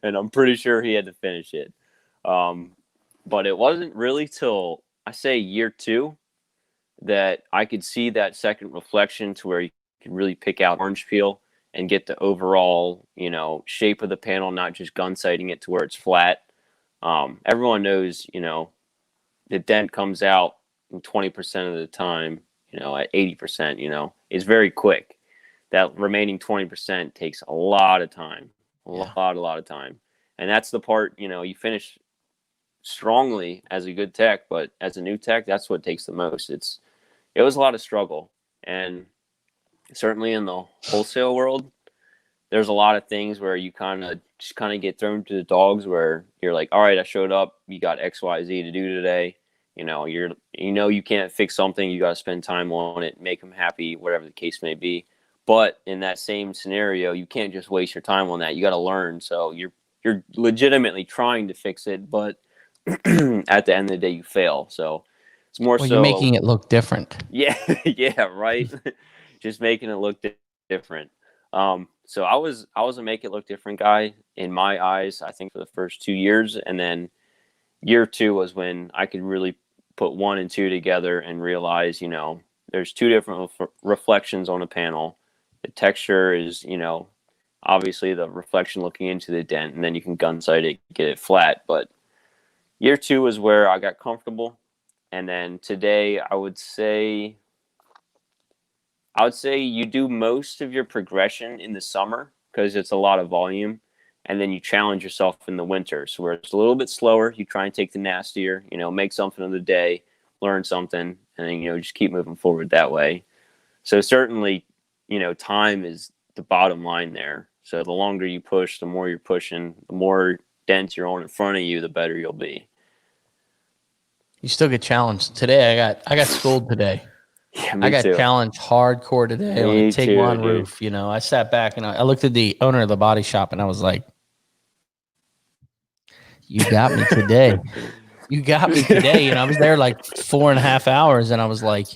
And I'm pretty sure he had to finish it. But it wasn't really till, I say, year 2 that I could see that second reflection, to where you could really pick out orange peel and get the overall, you know, shape of the panel, not just gun sighting it to where it's flat. Everyone knows, you know, the dent comes out in 20% of the time, you know, at 80%, you know, it's very quick. That remaining 20% takes a lot of time, a lot of time. And that's the part, you know, you finish strongly as a good tech, but as a new tech, that's what takes the most. It was a lot of struggle. And certainly in the wholesale world, there's a lot of things where you kind of get thrown to the dogs where you're like, all right, I showed up, you got XYZ to do today. You can't fix something, you got to spend time on it, make them happy, whatever the case may be. But in that same scenario, you can't just waste your time on that. You got to learn. So you're legitimately trying to fix it, but at the end of the day, you fail. So it's more Well, you're making it look different. Yeah, yeah, right. Just making it look different. So I was a make it look different guy in my eyes, I think, for the first 2 years, and then year two was when I could really put 1 and 2 together and realize, there's 2 different reflections on a panel. The texture is, obviously the reflection looking into the dent, and then you can gun sight it, get it flat. But year 2 is where I got comfortable. And then today, I would say you do most of your progression in the summer because it's a lot of volume. And then you challenge yourself in the winter. So where it's a little bit slower, you try and take the nastier, make something of the day, learn something, and then, just keep moving forward that way. So certainly, time is the bottom line there. So the longer you push, the more you're pushing, the more dents you're on in front of you, the better you'll be. You still get challenged. Today, I got schooled today. Yeah, I got too. challenged hardcore today on a Tiguan roof. I sat back and I looked at the owner of the body shop and I was like, you got me today. You got me today. I was there like 4.5 hours and I was like,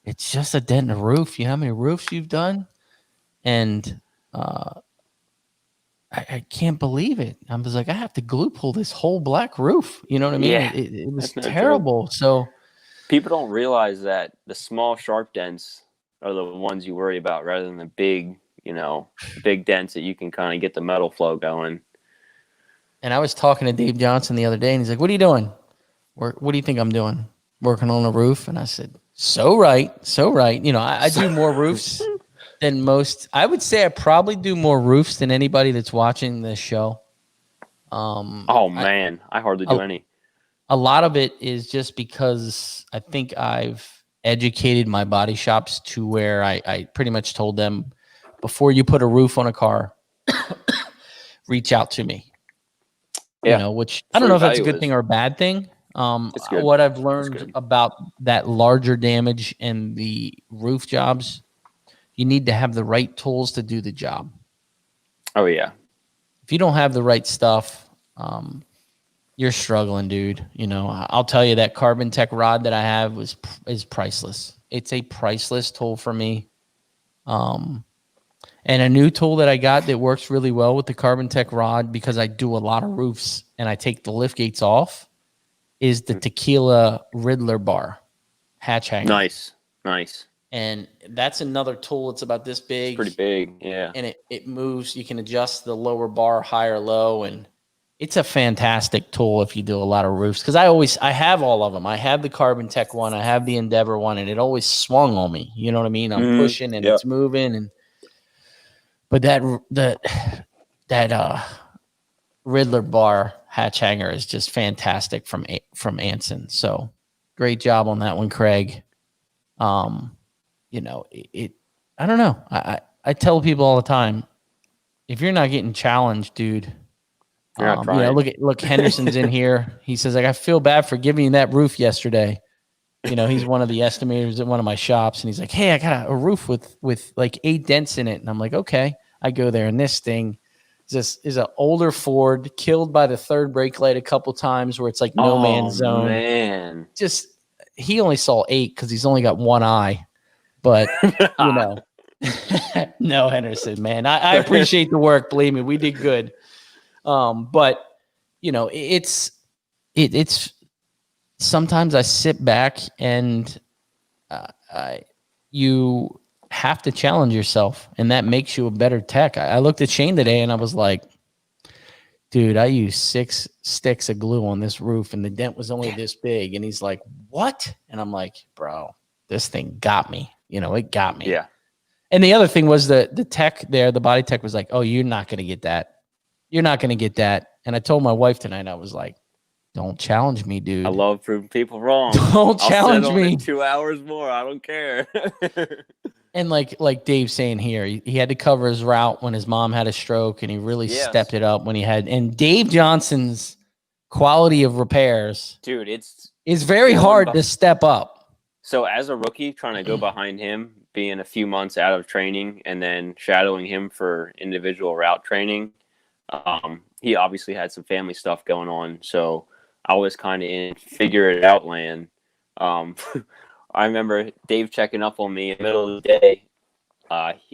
it's just a dent in the roof. You know how many roofs you've done? And I can't believe it. I was like, I have to glue pull this whole black roof. You know what I mean? Yeah, it was terrible. So people don't realize that the small sharp dents are the ones you worry about rather than the big, big dents that you can kind of get the metal flow going. And I was talking to Dave Johnson the other day, and he's like, what are you doing? What do you think I'm doing? Working on a roof? And I said, so right. I do more roofs than most. I would say I probably do more roofs than anybody that's watching this show. I hardly do any. A lot of it is just because I think I've educated my body shops to where I pretty much told them, before you put a roof on a car, reach out to me. Yeah. Which I don't know if that's a good thing or a bad thing. What I've learned about that larger damage and the roof jobs, you need to have the right tools to do the job. Oh, yeah. If you don't have the right stuff, you're struggling, dude. I'll tell you that Carbon Tech rod that I have is priceless. It's a priceless tool for me. And a new tool that I got that works really well with the Carbon Tech rod, because I do a lot of roofs and I take the lift gates off, is the Tequila Riddler bar hatch hanger. Nice. And that's another tool. It's about this big. It's pretty big, yeah. And it moves. You can adjust the lower bar high or low, and it's a fantastic tool if you do a lot of roofs. Because I have all of them. I have the Carbon Tech one. I have the Endeavor one, and it always swung on me. You know what I mean? I'm pushing and it's moving, but that Riddler bar hatch hanger is just fantastic from Anson. So great job on that one, Craig. I don't know. I tell people all the time, if you're not getting challenged, dude, look, Henderson's in here. He says, I feel bad for giving you that roof yesterday. He's one of the estimators at one of my shops, and he's like, hey, I got a roof with like 8 dents in it. And I'm like, okay. I go there, and this thing is an older Ford, killed by the third brake light a couple times, where it's like no man's zone. Man. Just, he only saw 8 because he's only got one eye. But, no, Henderson, man. I appreciate the work. Believe me, we did good. But, it's sometimes I sit back and you have to challenge yourself, and that makes you a better tech. I looked at Shane today and I was like, dude, I used 6 sticks of glue on this roof and the dent was only this big. And he's like, what? And I'm like, bro, this thing got me. It got me. Yeah. And the other thing was the tech there, the body tech was like, oh, you're not going to get that. You're not going to get that. And I told my wife tonight, I was like, don't challenge me, dude. I love proving people wrong. Don't challenge me. 2 hours more. I don't care. And like Dave's saying here, he had to cover his route when his mom had a stroke, and he really stepped it up when he had. And Dave Johnson's quality of repairs, dude, is very hard to step up. So as a rookie, trying to go behind him, being a few months out of training, and then shadowing him for individual route training, he obviously had some family stuff going on. So I was kind of in figure it out land. I remember Dave checking up on me in the middle of the day.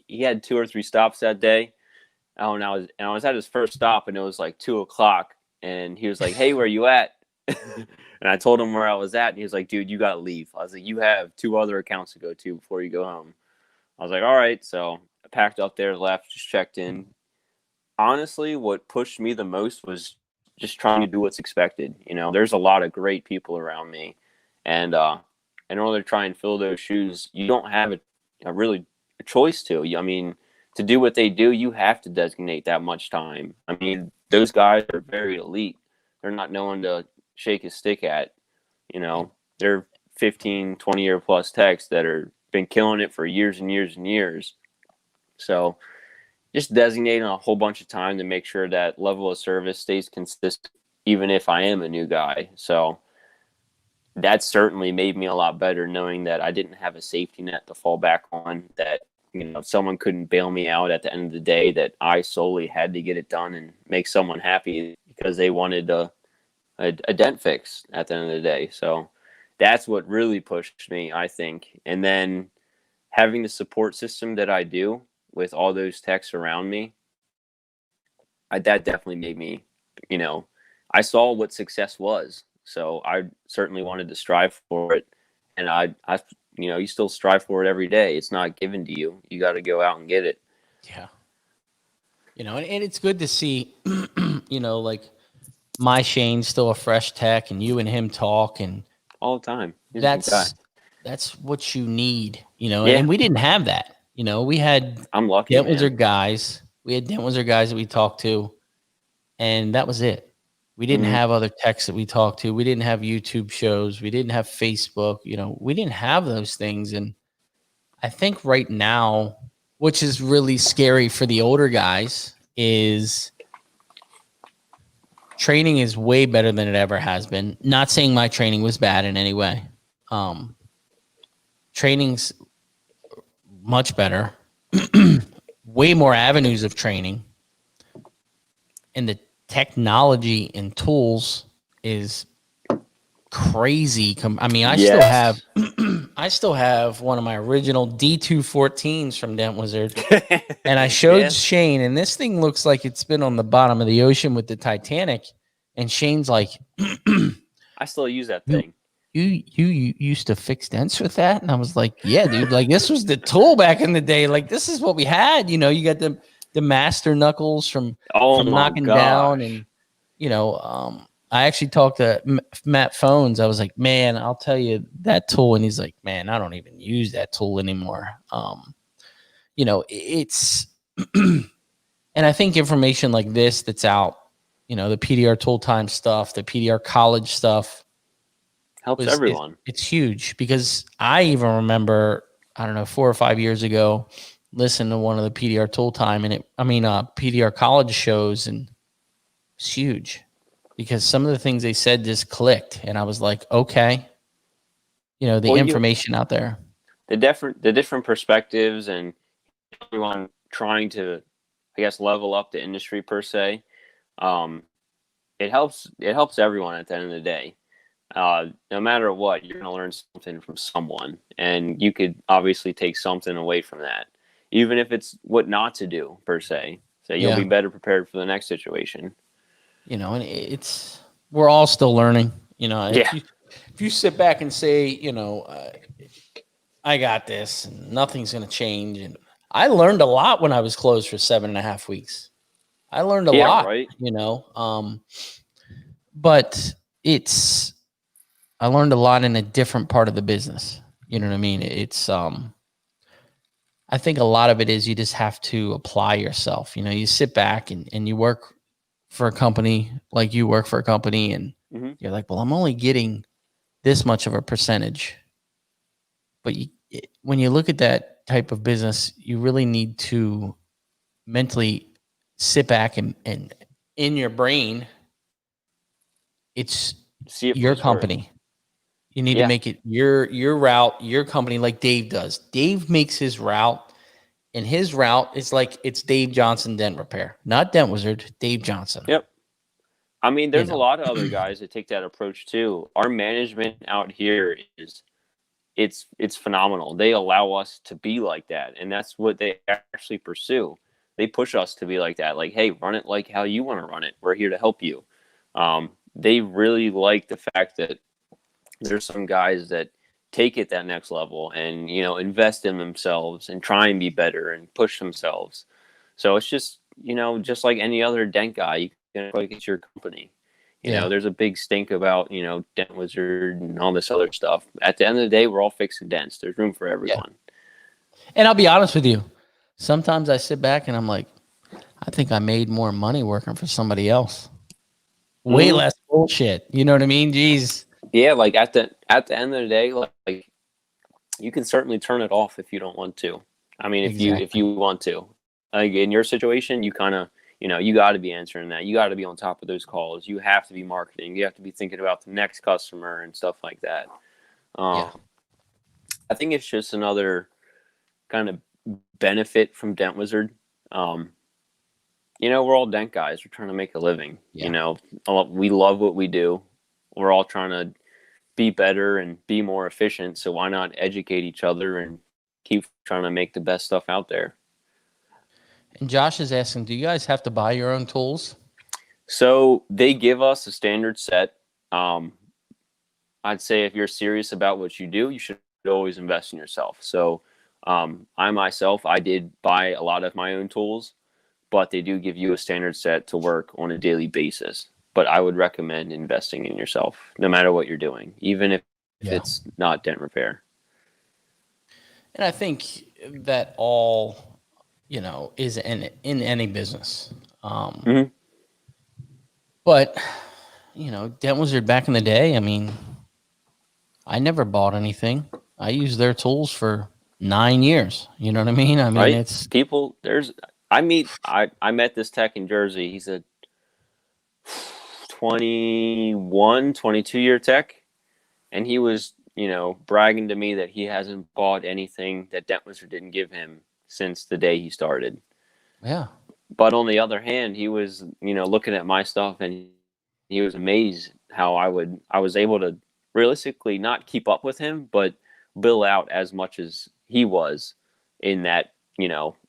He had 2 or 3 stops that day. Oh, and I was at his first stop, and it was like 2:00, and he was like, "Hey, where you at?" And I told him where I was at, and he was like, "Dude, you gotta leave." I was like, "You have 2 other accounts to go to before you go home." I was like, "All right." So I packed up there, left, just checked in. Honestly, what pushed me the most was just trying to do what's expected. You know, there's a lot of great people around me, and in order to try and fill those shoes, you don't have a choice to. I mean, to do what they do, you have to designate that much time. I mean, those guys are very elite. They're not known to shake his stick at. You know, they're 15, 20-year plus techs that are been killing it for years and years and years. So just designating a whole bunch of time to make sure that level of service stays consistent, even if I am a new guy. So that certainly made me a lot better, knowing that I didn't have a safety net to fall back on, that, you know, someone couldn't bail me out at the end of the day, that I solely had to get it done and make someone happy because they wanted a dent fix at the end of the day. So that's what really pushed me, I think. And then having the support system that I do with all those techs around me, that definitely made me, you know, I saw what success was. So I certainly wanted to strive for it. And I, you know, you still strive for it every day. It's not given to you. You got to go out and get it. Yeah. You know, and it's good to see, you know, like my Shane's still a fresh tech, and you and him talk, and all the time. That's what you need, you know. Yeah. And we didn't have that. You know, we had I'm lucky. Dent Wizard guys. We had Dent Wizard guys that we talked to, and that was it. We didn't have other techs that we talked to. We didn't have YouTube shows. We didn't have Facebook. You know, we didn't have those things. And I think right now, which is really scary for the older guys, is training is way better than it ever has been. Not saying my training was bad in any way. Training's much better. Way more avenues of training. And the technology and tools is crazy. I mean, I still have one of my original D214s from Dent Wizard, and I showed Shane, and this thing looks like it's been on the bottom of the ocean with the Titanic. And Shane's like, I still use that thing. You used to fix dents with that? And I was like, yeah, dude, like this was the tool back in the day. Like this is what we had. You know, you got the master knuckles from knocking down. And, you know, I actually talked to Matt Phones. I was like, man, I'll tell you that tool. And he's like, man, I don't even use that tool anymore. You know, it's, and I think information like this that's out, you know, the PDR tool time stuff, the PDR college stuff, helps everyone. It's huge, because I even remember, I don't know, 4 or 5 years ago, listening to one of the PDR tool time PDR college shows, and it's huge because some of the things they said just clicked, and I was like, okay, you know, the information out there, the different perspectives, and everyone trying to, I guess, level up the industry per se. It helps everyone at the end of the day. No matter what, you're going to learn something from someone, and you could obviously take something away from that, even if it's what not to do per se. So you'll be better prepared for the next situation. You know, and we're all still learning, you know. If you sit back and say, you know, I got this and nothing's going to change. And I learned a lot when I was closed for 7.5 weeks. I learned a lot, right? You know, but I learned a lot in a different part of the business. You know what I mean? It's, I think a lot of it is you just have to apply yourself. You know, you sit back and you work for a company, like you work for a company, and you're like, well, I'm only getting this much of a percentage. But when you look at that type of business, you really need to mentally sit back and in your brain, it's See it from your the start. company. You need to Yeah. make it your route, your company, like Dave does. Dave makes his route, and his route is like it's Dave Johnson Dent Repair, not Dent Wizard, Dave Johnson. Yep. I mean, You there's a know, lot of other guys that take that approach too. Our management out here is it's phenomenal. They allow us to be like that, and that's what they actually pursue. They push us to be like that. Like, hey, run it like how you want to run it. We're here to help you. They really like the fact that there's some guys that take it that next level and invest in themselves and try and be better and push themselves. So it's just just like any other dent guy, you can act like it's your company. yeah. There's a big stink about Dent Wizard and all this other stuff. At the end of the day, we're all fixing dents. There's room for Yeah. everyone. And I'll be honest with you. Sometimes I sit back and I'm like, I think I made more money working for somebody else. Way less bullshit. You know what I mean? Jeez. Yeah, like at the end of the day, like you can certainly turn it off if you don't want to. I mean, if you want to, like in your situation, you kind of you got to be answering that. You got to be on top of those calls. You have to be marketing. You have to be thinking about the next customer and stuff like that. Yeah. I think it's just another kind of benefit from Dent Wizard. We're all dent guys. We're trying to make a living. Yeah. We love what we do. We're all trying to be better and be more efficient. So why not educate each other and keep trying to make the best stuff out there? And Josh is asking, do you guys have to buy your own tools? So they give us a standard set. I'd say if you're serious about what you do, you should always invest in yourself. So I did buy a lot of my own tools, but they do give you a standard set to work on a daily basis. But I would recommend investing in yourself, no matter what you're doing, even if it's not dent repair. And I think that all, is in any business. But, Dent Wizard back in the day, I mean, I never bought anything. I used their tools for 9 years. You know what I mean? I mean, right? it's people. I met this tech in Jersey. He's a 21, 22-year tech, and he was, bragging to me that he hasn't bought anything that Dent Wizard didn't give him since the day he started. Yeah. But on the other hand, he was, looking at my stuff, and he was amazed how I was able to realistically not keep up with him, but bill out as much as he was in that,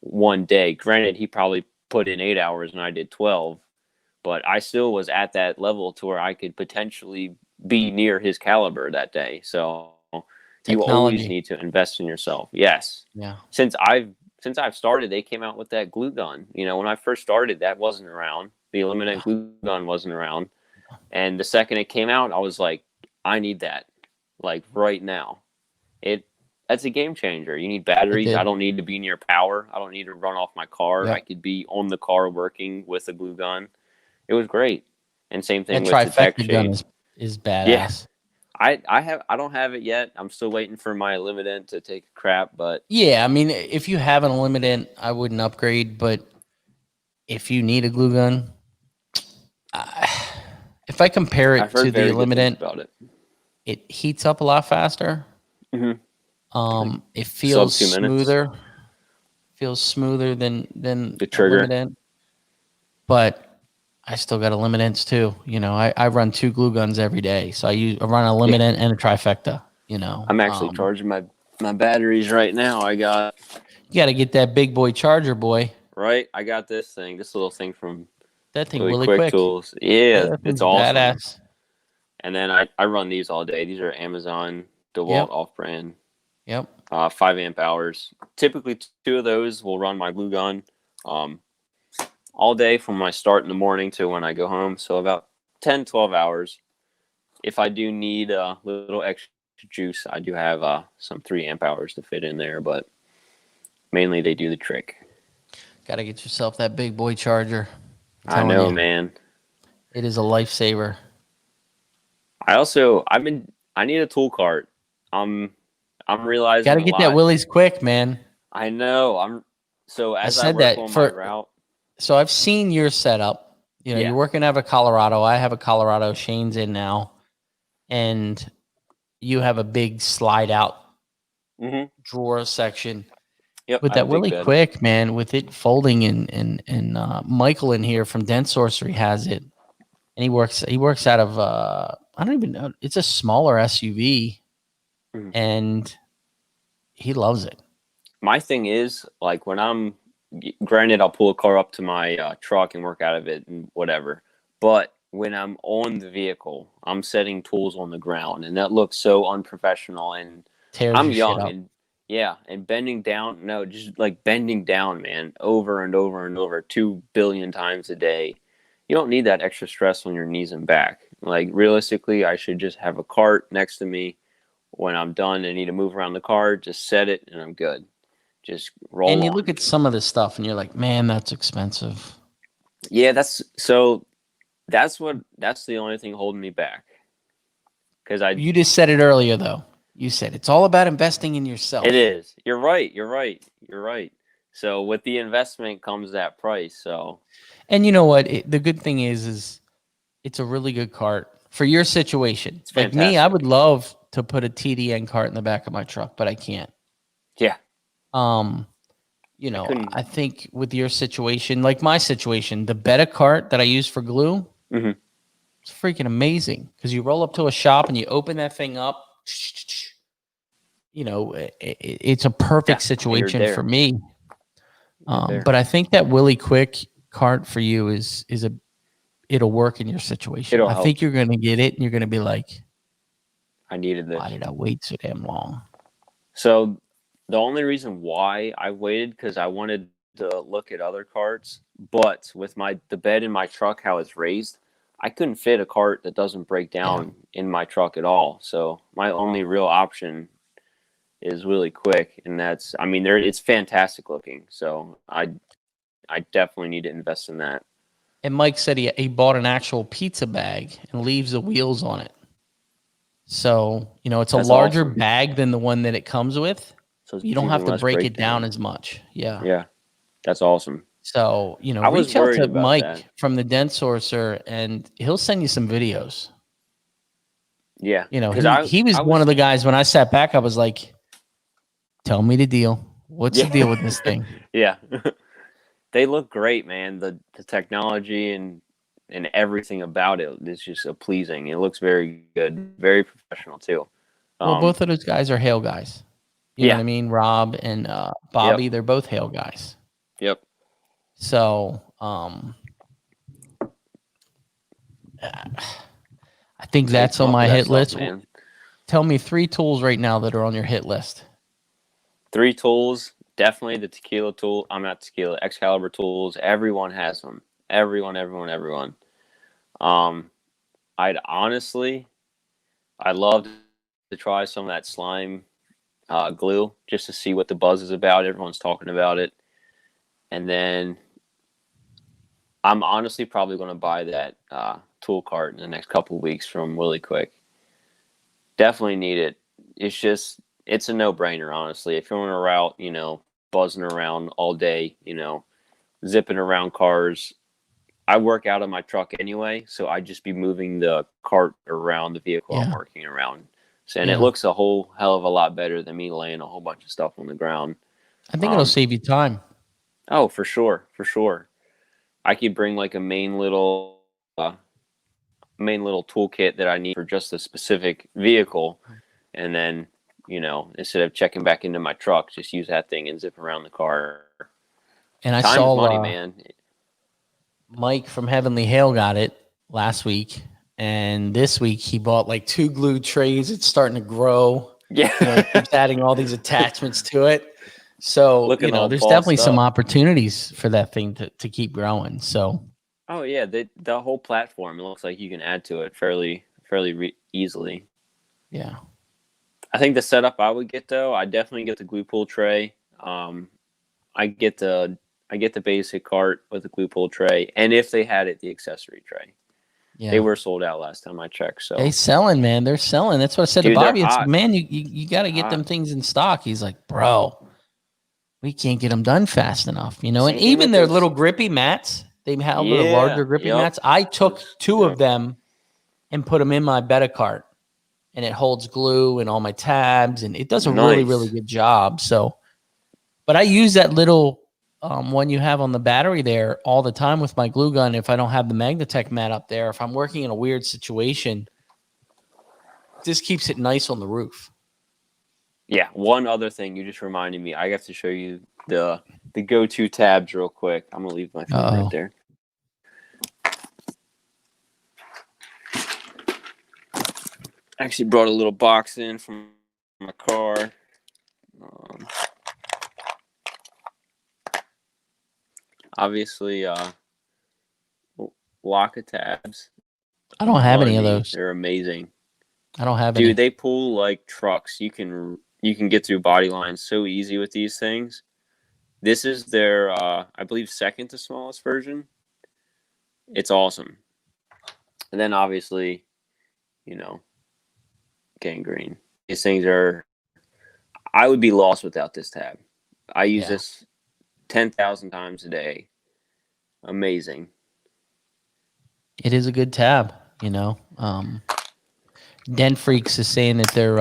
one day. Granted, he probably put in 8 hours and I did 12, but I still was at that level to where I could potentially be near his caliber that day. So you always need to invest in yourself. Yes. Yeah. Since I've started, they came out with that glue gun. When I first started, that wasn't around. The Eliminate glue gun wasn't around. And the second it came out, I was like, I need that, like right now. That's a game changer. You need batteries. I don't need to be near power. I don't need to run off my car. Yep. I could be on the car working with a glue gun. It was great. And same thing with the trifecta tech gun shade. is badass. Yeah. I don't have it yet. I'm still waiting for my Limited to take a crap, but yeah, I mean, if you have an Limited, I wouldn't upgrade, but if you need a glue gun, if I compare it to the Limited about it heats up a lot faster. Mm-hmm. It feels sub 2 minutes. smoother. Feels smoother than the trigger. Limited. But I still got a Limited too. I run 2 glue guns every day, so I run a Limited and a trifecta. I'm actually charging my batteries right now. You got to get that big boy charger, boy. Right, I got this little thing from that thing really quick tools. Yeah, it's awesome. Badass. And then I run these all day. These are Amazon DeWalt off-brand. Yep. 5 amp hours. Typically 2 of those will run my glue gun all day from when I start in the morning to when I go home. So about 10, 12 hours. If I do need a little extra juice, I do have some 3 amp hours to fit in there, but mainly they do the trick. Got to get yourself that big boy charger. I know, man. It is a lifesaver. I need a tool cart. I'm realizing got to get that Willys quick, man. I know. So I as I said work that on my for, route, so I've seen your setup. You know, yeah. you're working out of a Colorado. I have a Colorado. Shane's in now. And you have a big slide out Hmm. drawer section. Yep, With I have that a big really bed. quick, man, with it folding and Michael in here from Dent Sorcery has it. And he works out of I don't even know. It's a smaller SUV Mhm. and he loves it. My thing is, like, granted, I'll pull a car up to my truck and work out of it and whatever. But when I'm on the vehicle, I'm setting tools on the ground, and that looks so unprofessional. And Tears I'm your shit young, up. and yeah, and bending down, no, just like bending down, man, over and over and over, 2 billion times a day. You don't need that extra stress on your knees and back. Like, realistically, I should just have a cart next to me. When I'm done and need to move around the car, just set it and I'm good. Just And roll you look on. at some of this stuff and you're like, man, that's expensive. Yeah, that's the only thing holding me back. Because You just said it earlier though. You said it's all about investing in it yourself. is. You're right. You're right. You're right. So with the investment comes that price. So And you know what? The good thing is it's a really good cart for your situation. it's Like me, I would fantastic. love to put a TDN cart in the back of my truck, but I can't. Yeah. Um, I couldn't. I think with your situation, like my situation, the Beta cart that I use for glue, Hmm. it's freaking amazing because you roll up to a shop and you open that thing up. You know, it's a Yeah. perfect You're situation for there. me. You're there. But I think that Willie Quick cart for you is a it'll work in your situation. It'll I help. think you're gonna get it and you're gonna be like, I needed why this. did I wait so damn long? So the only reason why I waited because I wanted to look at other carts, but with the bed in my truck how it's raised, I couldn't fit a cart that doesn't break Yeah. down in my truck at all. So my only real option is really quick, and that's I mean there it's fantastic looking. So I definitely need to invest in that. And Mike said he bought an actual pizza bag and leaves the wheels on it. So, you know, it's a That's larger awesome. bag than the one that it comes with. So You it's don't have even to less break it down breakdown. as much. Yeah. Yeah, that's awesome. So, you know, I was reach out worried to about that. Mike from the Dent Sorcerer and he'll send you some videos. Yeah, You know, because he was I one of was the guys when I sat back, I was like, tell me the deal. What's the yeah deal with this thing? yeah. They look great, man. The technology and everything about it is just so pleasing. It looks very good, very professional too. Well, Um, both of those guys are Hale guys. You know what yeah, I mean? Rob and yep, Bobby, they're both Hale guys. yep. So, I think Take that's them on off my of that hit stuff, list. man. Tell me 3 tools right now that are on your hit list. 3 tools, definitely the tequila tool. I'm not tequila, Excalibur tools. Everyone has them. Everyone. Um, I'd honestly, I'd love to try some of that slime glue just to see what the buzz is about. Everyone's talking about it, and then I'm honestly probably going to buy that tool cart in the next couple of weeks from Willie Quick. Definitely need it. It's a no brainer, honestly. If you're on a route, buzzing around all day, zipping around cars. I work out of my truck anyway, so I just be moving the cart around the vehicle I'm Yeah. working around. So, and it Yeah. looks a whole hell of a lot better than me laying a whole bunch of stuff on the ground. I think it'll Um, save you time. oh, for sure, for sure. I could bring like a main little toolkit that I need for just a specific vehicle, and then instead of checking back into my truck, just use that thing and zip around the car. And I Time is saw money, man. Mike from Heavenly Hale got it last week. And this week he bought like 2 glue trays. It's starting to grow. Yeah, You know, he keeps adding all these attachments to it. So, looking all there's bossed definitely some up. opportunities for that thing to keep growing. So, Oh yeah, the whole platform. It looks like you can add to it fairly easily. yeah. I think the setup I would get though, I definitely get the glue pull tray. I get the basic cart with the glue pull tray, and if they had it, the accessory tray. They Yeah. were sold out last time I checked. They So, selling, man. They're selling. That's what I said to dude, they're Bobby. It's hot. man, you got They're to get hot. them things in stock. He's like, bro, we can't get them done fast enough, you know. And Same thing even with their those. little grippy mats, they have little Yeah. larger grippy Yep. mats. I took Those, 2 of them and put them in my beta cart, and it holds glue and all my tabs, and it does a really, really Nice. good job. So, but I use that little one you have on the battery there all the time with my glue gun. If I don't have the Magnatech mat up there, if I'm working in a weird situation, this keeps it nice on the roof. Yeah. One other thing you just reminded me. I have to show you the go-to tabs real quick. I'm gonna leave my phone right there. Actually brought a little box in from my car. Obviously, Locka tabs. I don't have any of Money. those. They're amazing. I don't have Dude, any. they pull like trucks. You can get through body lines so easy with these things. This is their, I believe, second to smallest version. It's awesome. And then obviously, gangrene. These things are. I would be lost without this tab. I use this 10,000 times a day. Amazing. It is a good tab, you know. Dent Freaks is saying that their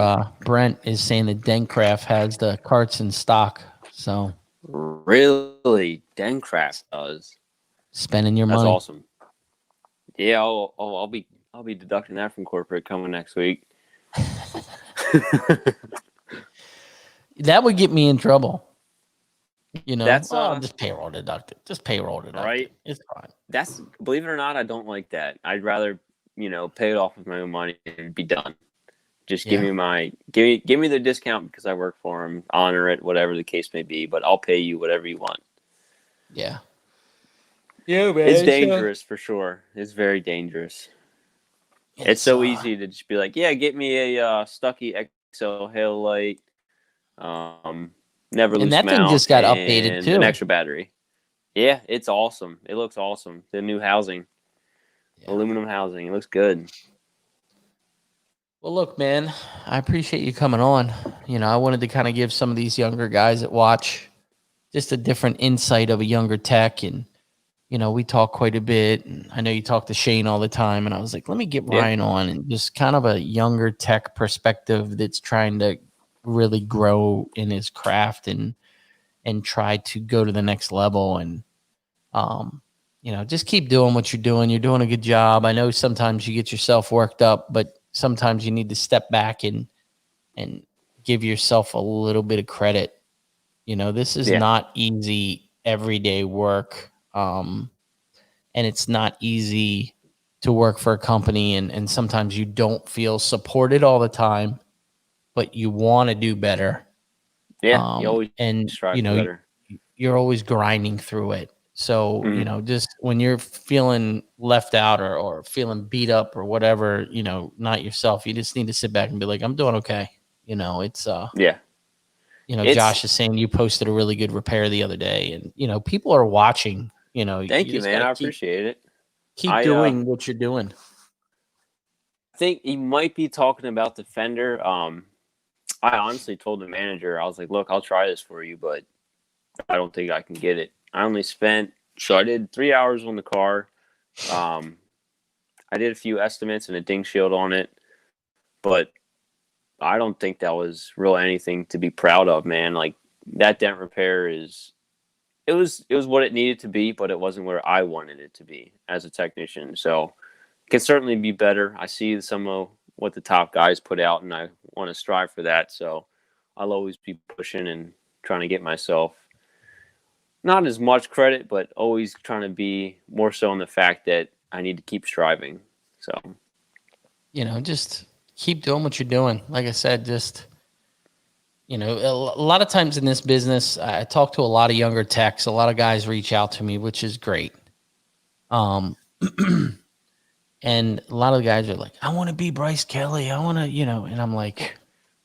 Brent is saying that Dentcraft has the carts in stock. So really, Dentcraft does. Spending your That's money. Awesome. Yeah, I'll be deducting that from corporate coming next week. That would get me in trouble. You know, That's just payroll deducted. Just payroll deducted. Right. It's fine. That's, believe it or not, I don't like that. I'd rather, pay it off with my own money and be done. Just give me give me the discount because I work for them. Honor it, whatever the case may be. But I'll pay you whatever you want. Yeah. Yeah, man. It's dangerous for sure. It's very dangerous. It's so easy to just be like, yeah, get me a Stucky XL Hail Light. Never loose and that mount, thing just got updated too. An extra battery. Yeah, it's awesome. It looks awesome. The new housing, aluminum housing. It looks good. Well, look, man, I appreciate you coming on. You know, I wanted to kind of give some of these younger guys that watch just a different insight of a younger tech. And, you know, we talk quite a bit. And I know you talk to Shane all the time. And I was like, let me get Ryan on and just kind of a younger tech perspective that's trying to really grow in his craft and try to go to the next level. And, you know, just keep doing what you're doing. You're doing a good job. I know sometimes you get yourself worked up, but sometimes you need to step back and give yourself a little bit of credit. You know, this is not easy everyday work. And it's not easy to work for a company. And sometimes you don't feel supported all the time, but you want to do better. Yeah. You always strive for better. You're always grinding through it. So, you know, just when you're feeling left out or feeling beat up or whatever, you know, not yourself, you just need to sit back and be like, I'm doing okay. You know, it's, you know, Josh is saying you posted a really good repair the other day and, you know, people are watching, you know. Thank you, man. I appreciate it. Keep doing what you're doing. I think he might be talking about the fender. I honestly told the manager, I was like, look, I'll try this for you, but I don't think I can get it. I only spent, so I did 3 hours on the car. I did a few estimates and a ding shield on it, but I don't think that was really anything to be proud of, man. Like that dent repair it was what it needed to be, but it wasn't where I wanted it to be as a technician. So it can certainly be better. I see some of what the top guys put out and I want to strive for that. So I'll always be pushing and trying to get myself not as much credit, but always trying to be more so on the fact that I need to keep striving. So, you know, just keep doing what you're doing. Like I said, just, you know, a lot of times in this business, I talk to a lot of younger techs. A lot of guys reach out to me, which is great. And a lot of the guys are like, I want to be Bryce Kelly. I want to, you know, and I'm like,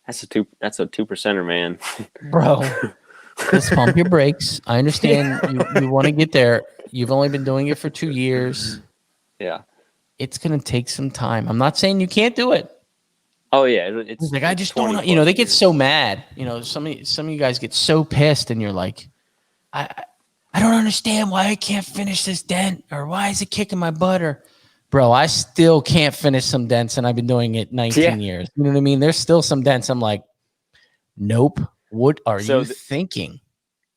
that's a 2%er, man. Bro. Let's pump your brakes. I understand you want to get there. You've only been doing it for 2 years. Yeah. It's going to take some time. I'm not saying you can't do it. Oh yeah, He's like, I it's just don't 20 know. You know, plus they get years. so mad. You know, some of you guys get so pissed, and you're like, I don't understand why I can't finish this dent, or why is it kicking my butt, or bro, I still can't finish some dents, and I've been doing it 19 Yeah. years. You know what I mean? There's still some dents. I'm like, nope. What are So you thinking?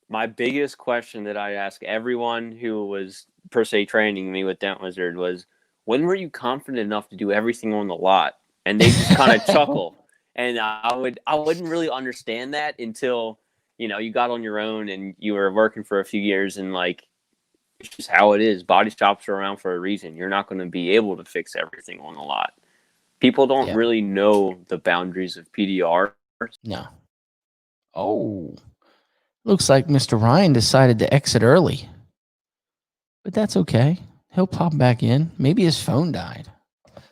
my biggest question that I ask everyone who was per se training me with Dent Wizard was, when were you confident enough to do everything on the lot? And they just kind of chuckle. And I wouldn't really understand that until, you know, you got on your own and you were working for a few years, and like, it's just how it is. Body shops are around for a reason. You're not going to be able to fix everything on the lot. People don't Yeah. really know the boundaries of PDR. No. Oh, looks like Mr. Ryan decided to exit early, but that's okay. He'll pop back in. Maybe his phone died.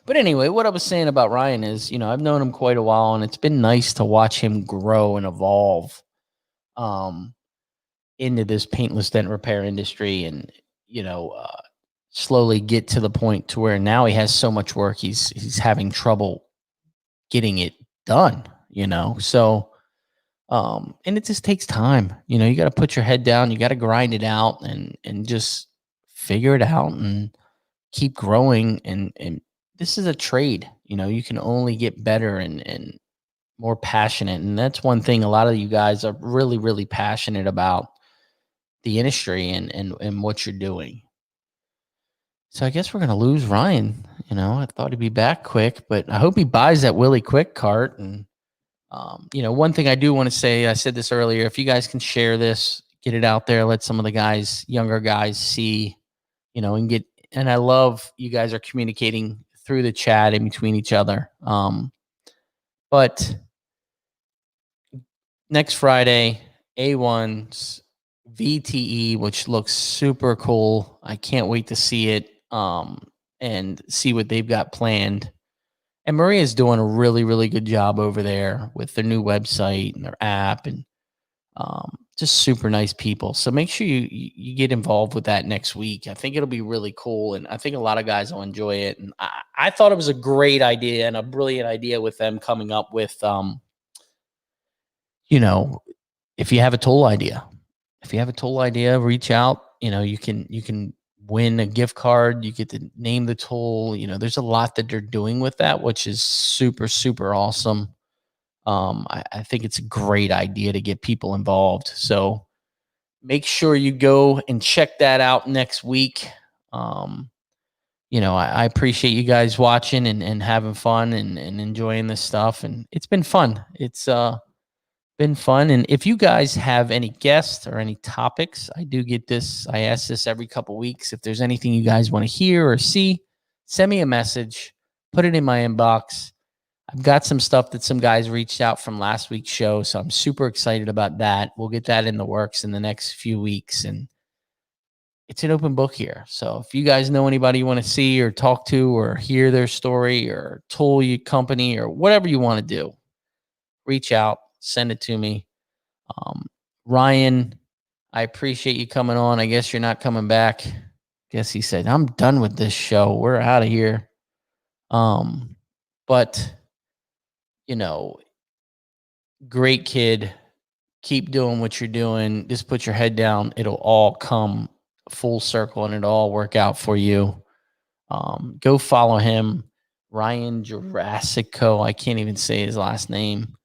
But anyway, what I was saying about Ryan is, you know, I've known him quite a while, and it's been nice to watch him grow and evolve um, into this paintless dent repair industry, and you know, slowly get to the point to where now he has so much work, he's having trouble getting it done. You know, so and it just takes time. You know, you got to put your head down, you got to grind it out, and just figure it out and keep growing. And this is a trade. You know, you can only get better and more passionate. And that's one thing a lot of you guys are really, really passionate about the industry and what you're doing. So I guess we're gonna lose Ryan. You know, I thought he'd be back quick, but I hope he buys that Willie Quick cart. And you know, one thing I do want to say, I said this earlier, if you guys can share this, get it out there, let some of the guys, younger guys, see, you know, and get. And I love you guys are communicating through the chat in between each other. But next Friday, A1's VTE, which looks super cool. I can't wait to see it and see what they've got planned. And Maria's doing a really, really good job over there with their new website and their app, and just super nice people. So make sure you get involved with that next week. I think it'll be really cool, and I think a lot of guys will enjoy it. And I thought it was a great idea and a brilliant idea with them coming up with, you know, if you have a tool idea, reach out. You know, you can win a gift card. You get to name the tool. You know, there's a lot that they're doing with that, which is super, super awesome. I think it's a great idea to get people involved. So make sure you go and check that out next week. Um, you know, I appreciate you guys watching and having fun and enjoying this stuff. And it's been fun. It's been fun. And if you guys have any guests or any topics, I do get this. I ask this every couple weeks. If there's anything you guys want to hear or see, send me a message, put it in my inbox. I've got some stuff that some guys reached out from last week's show, so I'm super excited about that. We'll get that in the works in the next few weeks, and it's an open book here. So if you guys know anybody you want to see or talk to or hear their story or tool you company or whatever you want to do, reach out, send it to me. Ryan, I appreciate you coming on. I guess you're not coming back. Guess he said, I'm done with this show. We're out of here. But you know, great kid. Keep doing what you're doing. Just put your head down. It'll all come full circle and it'll all work out for you. Go follow him, Ryan Jurassico. I can't even say his last name.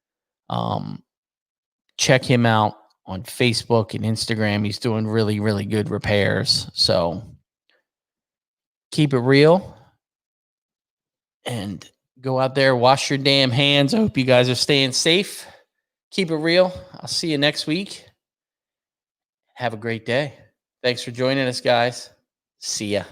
Check him out on Facebook and Instagram. He's doing really, really good repairs. So keep it real and go out there, wash your damn hands. I hope you guys are staying safe. Keep it real. I'll see you next week. Have a great day. Thanks for joining us, guys. See ya.